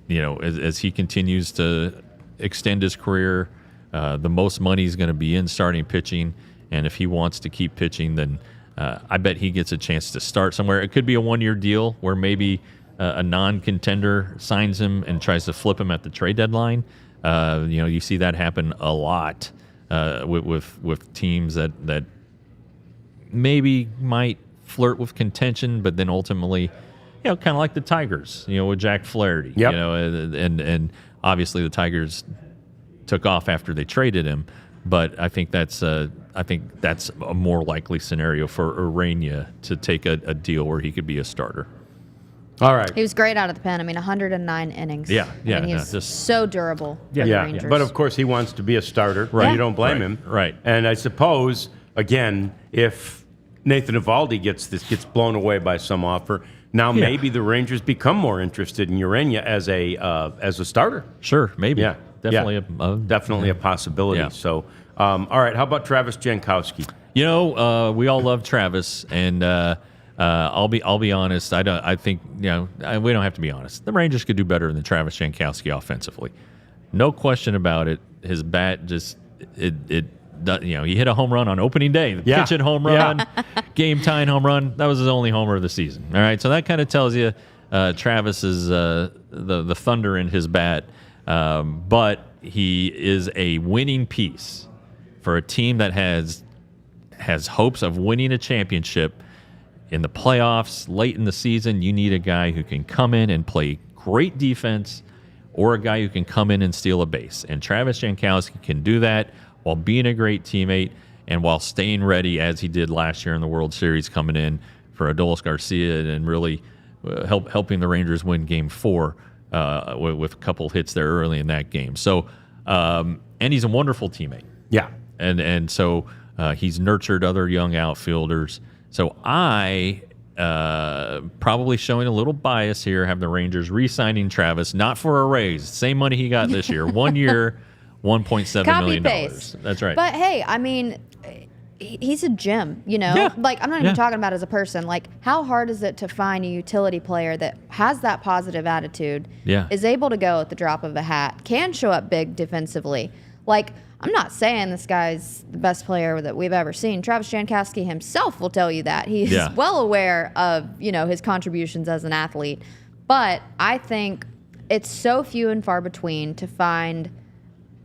as he continues to extend his career, the most money is going to be in starting pitching. And if he wants to keep pitching, then I bet he gets a chance to start somewhere. It could be a one-year deal where maybe a non-contender signs him and tries to flip him at the trade deadline. You see that happen a lot with teams that maybe might flirt with contention, but then ultimately, kind of like the Tigers, with Jack Flaherty. Yep. And obviously the Tigers took off after they traded him, but I think that's a more likely scenario for Urena to take a deal where he could be a starter. All right. He was great out of the pen. 109 innings. Yeah, yeah, He's just- so durable for the Yeah, Rangers. but of course he wants to be a starter. Right. You don't blame Right. him. Right. And I suppose, again, if Nathan Eovaldi gets blown away by some offer, now maybe the Rangers become more interested in Urena as a starter. Sure, maybe. Yeah, Definitely. yeah. Definitely a possibility. Yeah. So, all right. How about Travis Jankowski? We all love Travis, and I'll be honest. I think we don't have to be honest. The Rangers could do better than Travis Jankowski offensively. No question about it. His bat just he hit a home run on opening day. The pitch hit home run, game tying home run. That was his only homer of the season. All right, so that kind of tells you Travis is the thunder in his bat, but he is a winning piece for a team that has hopes of winning a championship in the playoffs late in the season. You need a guy who can come in and play great defense, or a guy who can come in and steal a base. And Travis Jankowski can do that while being a great teammate and while staying ready, as he did last year in the World Series, coming in for Adolis Garcia and really helping the Rangers win Game 4 with a couple hits there early in that game. So, and he's a wonderful teammate. Yeah. And so he's nurtured other young outfielders. So I, probably showing a little bias here, have the Rangers re-signing Travis, not for a raise. Same money he got this year. 1 year, $1.7 million. Paste. That's right. But hey, I mean, he's a gem, Yeah. Like, I'm not even talking about as a person. Like, how hard is it to find a utility player that has that positive attitude, is able to go at the drop of a hat, can show up big defensively? Like, I'm not saying this guy's the best player that we've ever seen. Travis Jankowski himself will tell you that. He's well aware of, his contributions as an athlete. But I think it's so few and far between to find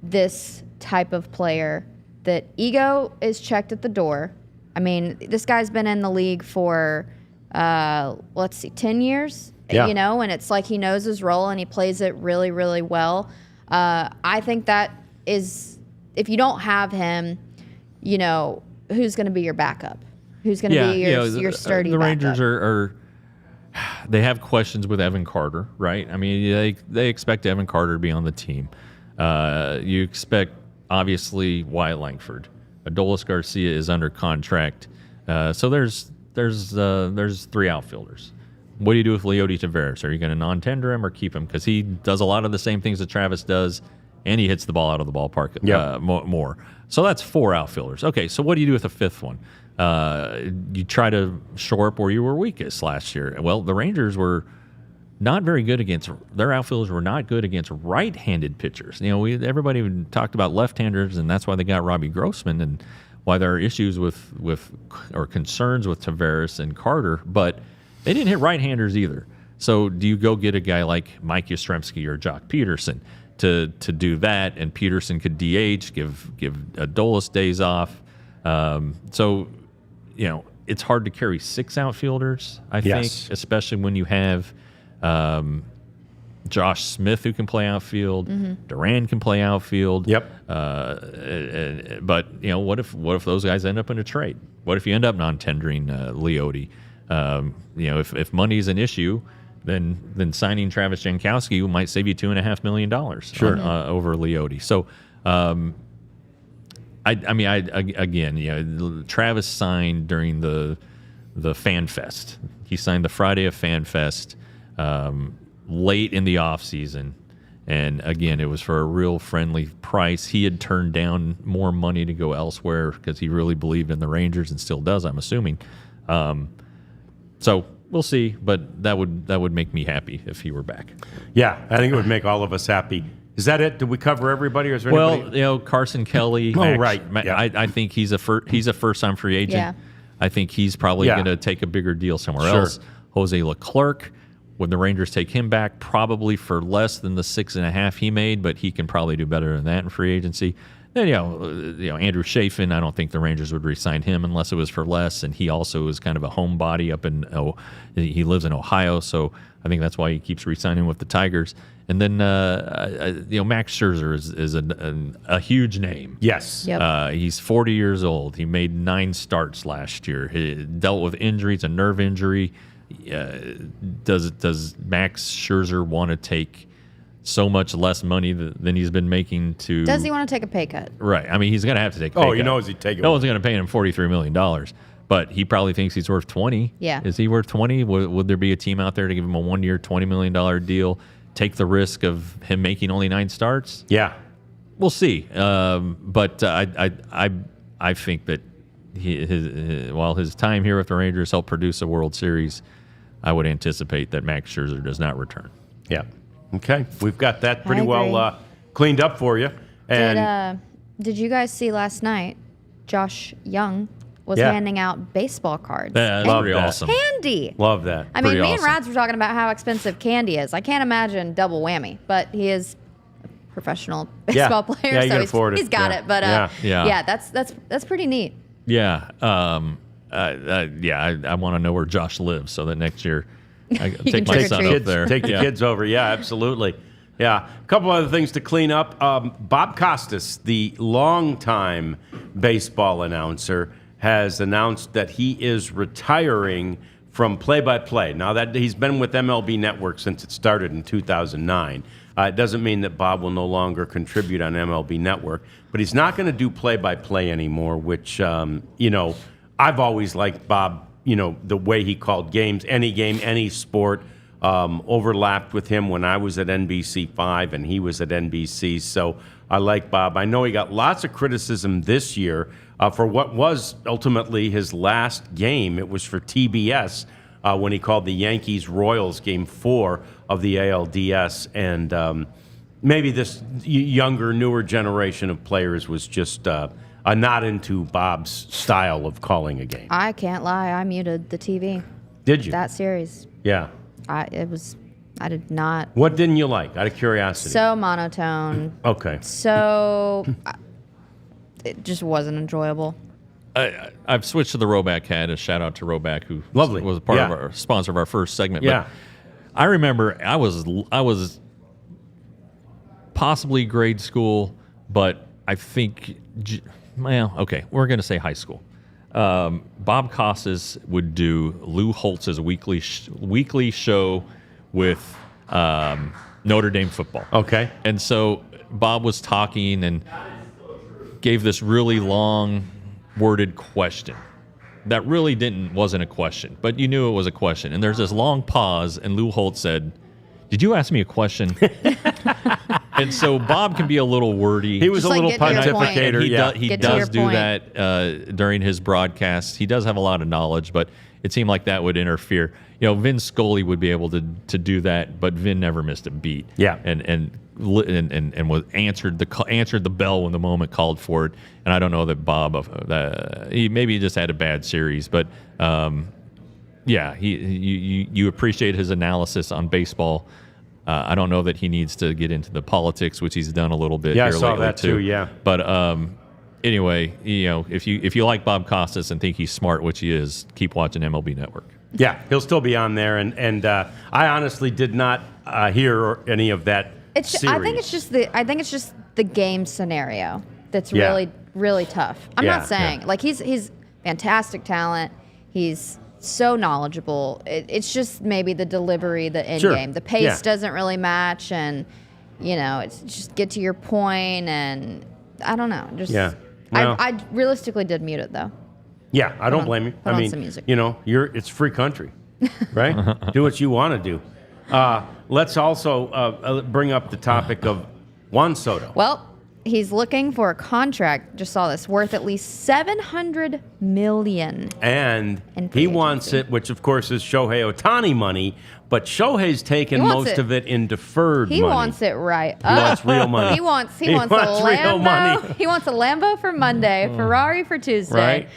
this type of player that ego is checked at the door. I mean, this guy's been in the league for, 10 years, and it's like he knows his role and he plays it really, really well. I think that is, if you don't have him, who's going to be your backup? Who's going to be your sturdy The backup? Rangers are they have questions with Evan Carter, right? I mean, they expect Evan Carter to be on the team. You expect, obviously, Wyatt Langford. Adolis Garcia is under contract. So there's 3 outfielders. What do you do with Leody Taveras? Are you going to non-tender him or keep him? Because he does a lot of the same things that Travis does, and he hits the ball out of the ballpark more. So that's 4 outfielders. Okay, so what do you do with the 5th one? You try to shore up where you were weakest last year. Well, the Rangers were not very good against, their outfielders were not good against right-handed pitchers. Everybody talked about left-handers, and that's why they got Robbie Grossman and why there are issues with or concerns with Taveras and Carter, but they didn't hit right-handers either. So do you go get a guy like Mike Yastrzemski or Jock Peterson to do that, and Peterson could DH, give Adolis days off. So, it's hard to carry 6 outfielders, I think, especially when you have Josh Smith who can play outfield, Duran can play outfield. But what if those guys end up in a trade? What if you end up non-tendering Leody? If money's an issue, then signing Travis Jankowski might save you $2.5 million over Leody. So, Travis signed during the Fan Fest. He signed the Friday of Fan Fest late in the off season, and again, it was for a real friendly price. He had turned down more money to go elsewhere because he really believed in the Rangers and still does, I'm assuming. So we'll see, but that would make me happy if he were back. Yeah, I think it would make all of us happy. Is that it? Did we cover everybody, or is there anybody? Carson Kelly. I think he's a first-time free agent. Yeah. I think he's probably going to take a bigger deal somewhere else. Jose Leclerc, when the Rangers take him back, probably for less than the 6.5 he made, but he can probably do better than that in free agency. Then, Andrew Chafin, I don't think the Rangers would re-sign him unless it was for less, and he also is kind of a homebody up in he lives in Ohio, so I think that's why he keeps re-signing with the Tigers. And then, Max Scherzer is a huge name. Yes. Yep. He's 40 years old. He made 9 starts last year. He dealt with injuries, a nerve injury. Does Max Scherzer want to take so much less money than he's been making to... Does he want to take a pay cut? Right. I mean, he's going to have to take a pay cut. He knows he'd take it. No one's going to pay him $43 million, but he probably thinks he's worth 20. Yeah. Is he worth 20? Would there be a team out there to give him a 1-year, $20 million deal, take the risk of him making only 9 starts? Yeah. We'll see. But I think that while his time here with the Rangers helped produce a World Series, I would anticipate that Max Scherzer does not return. Yeah. Okay. We've got that pretty I well cleaned up for you. And Did you guys see last night? Josh Young was Yeah. handing out baseball cards. That's Love pretty that. awesome. Candy. love that. I mean, Pretty me and awesome. Rads were talking about how expensive candy is. I can't imagine double whammy, but he is a professional baseball player, Yeah, you so can afford it. he's got Yeah. it. But Yeah. that's pretty neat. Yeah. I want to know where Josh lives so that next year I can take my trick or son treat. up there. Take the kids over. Yeah, absolutely. Yeah. A couple other things to clean up. Bob Costas, the longtime baseball announcer, has announced that he is retiring from play-by-play. Now, that he's been with MLB Network since it started in 2009. It doesn't mean that Bob will no longer contribute on MLB Network, but he's not going to do play-by-play anymore, which, I've always liked Bob, the way he called games, any sport. Overlapped with him when I was at NBC5 and he was at NBC, so I like Bob. I know he got lots of criticism this year for what was ultimately his last game. It was for TBS when he called the Yankees-Royals Game 4 of the ALDS, and maybe this younger, newer generation of players was just not into Bob's style of calling a game. I can't lie. I muted the TV. Did you? That series. Yeah. I did not. What didn't you like, out of curiosity? So monotone. Okay. So it just wasn't enjoyable. I've switched to the Roback hat. A shout out to Roback, who Lovely. was a part Yeah. of our sponsor of our first segment. Yeah. But I remember I was possibly grade school, but I think, okay, we're going to say high school. Bob Costas would do Lou Holtz's weekly show with Notre Dame football. Okay. And so Bob was talking and gave this really long worded question that really wasn't a question, but you knew it was a question. And there's this long pause, and Lou Holtz said, "Did you ask me a question?" And so Bob can be a little wordy. He was Just a little get to your point. pontificator. Yeah. He Get to your does do point. that during his broadcasts. He does have a lot of knowledge, but it seemed like that would interfere. Vin Scully would be able to do that, but Vin never missed a beat. Yeah. and was answered the bell when the moment called for it. And I don't know that Bob he just had a bad series, but you appreciate his analysis on baseball. I don't know that he needs to get into the politics, which he's done a little bit. Yeah, I here saw lately that too, yeah. But anyway, if you like Bob Costas and think he's smart, which he is, keep watching MLB Network. Yeah, he'll still be on there, and I honestly did not hear any of that. Series. I think it's just the game scenario that's Yeah. really, really tough. I'm Yeah, not saying like he's fantastic talent. He's so knowledgeable. It's just maybe the delivery, the end Sure. game, the pace Yeah. doesn't really match, and it's just get to your point, and I don't know. Just Yeah. Well- I realistically did mute it though. Yeah, I don't on- blame you. put I on mean, some music. it's free country, right? Do what you want to do. Let's also bring up the topic of Juan Soto. Well, he's looking for a contract. Just saw this worth at least $700 million. And In free he wants agency. it, which of course is Shohei Ohtani money, but Shohei's taken He wants most it. of it in deferred He money. wants it right He wants up. real money. He wants a real Lambo. money. He wants a Lambo for Monday, Ferrari for Tuesday.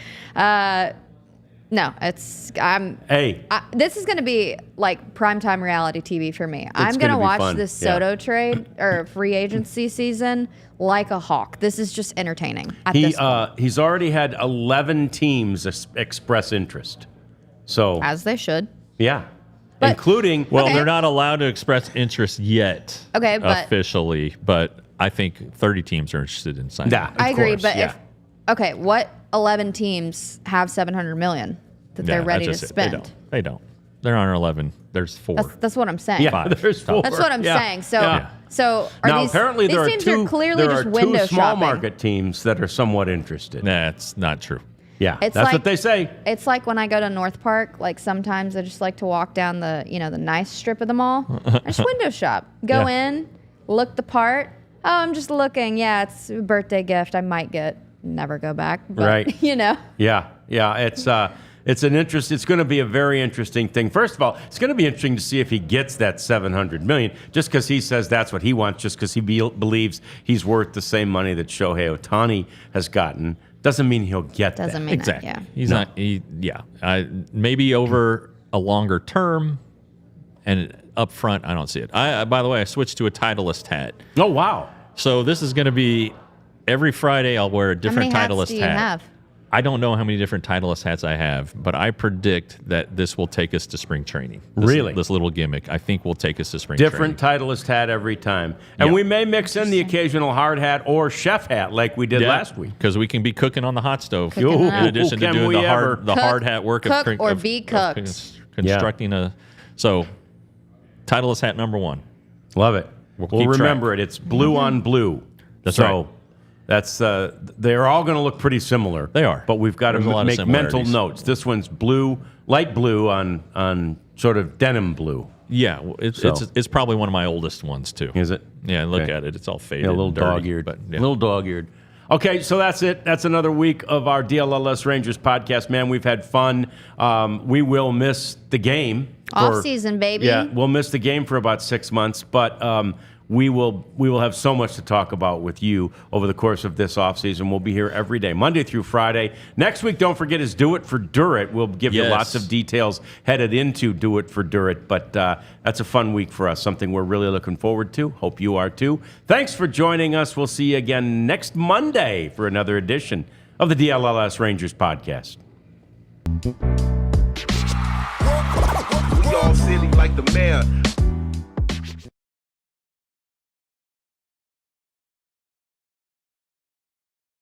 No, this is going to be like primetime reality TV for me. I'm going gonna to be watch fun. this Yeah. Soto trade or free agency season like a hawk. This is just entertaining at this point. He's already had 11 teams express interest. So, As they should. yeah. But- Including, Well, Okay. they're not allowed to express interest yet. Okay, but- officially, but I think 30 teams are interested in signing. yeah, I of agree, course, but yeah. what 11 teams have $700 million that they're ready to that's just it. spend? They don't. There aren't 11. There's 4. That's what I'm saying. Yeah, Five. there's 4. That's what I'm Yeah. saying. So, Yeah. so are Now, these, apparently these there are teams two, are clearly there just are window two small shopping. market teams that are somewhat interested. That's not true. Yeah, It's that's like- what they say. It's like when I go to North Park. Like sometimes I just like to walk down the the nice strip of the mall. I just window shop. Go Yeah. in, look the part. Oh, I'm just looking. Yeah, it's a birthday gift. I might get never go back. But, Right. Yeah. It's going to be a very interesting thing. First of all, it's going to be interesting to see if he gets that $700 million. Just because he says that's what he wants, just because he believes he's worth the same money that Shohei Ohtani has gotten, doesn't mean he'll get that. Doesn't mean Exactly. that, yeah. He's not. Maybe over a longer term, and up front, I don't see it. By the way, I switched to a Titleist hat. Oh, wow. So this is going to be every Friday. I'll wear a different How many Titleist hats do you hat. have? I don't know how many different Titleist hats I have, but I predict that this will take us to spring training. Really? This little gimmick, I think, will take us to spring training. Different Titleist hat every time. And Yep. we may mix in the occasional hard hat or chef hat like we did last week. Because we can be cooking on the hot stove Cooking in up. addition to Can doing we the ever. hard hat work Cook of or of- be of cooked. constructing a. So, Titleist hat number 1. Love it. We'll We'll keep remember track. it. It's blue on blue. That's so right. That's they're all going to look pretty similar. They are. But we've got There's a lot to of make mental similarities. notes. This one's blue, light blue on sort of denim blue. Yeah, it's probably one of my oldest ones too. Is it? Yeah, look Okay. at it. It's all faded. Yeah, a little and dirty, dog-eared. but yeah. Little dog-eared. Okay, so that's it. That's another week of our DLLS Rangers podcast. Man, we've had fun. We will miss the game. Off season, baby. Yeah, we'll miss the game for about 6 months, but we will have so much to talk about with you over the course of this offseason. We'll be here every day, Monday through Friday. Next week, don't forget, is Do It for Durit. We'll give you Yes. lots of details headed into Do It for Durit, but that's a fun week for us, something we're really looking forward to. Hope you are too. Thanks for joining us. We'll see you again next Monday for another edition of the DLLS Rangers podcast. We all silly like the mayor.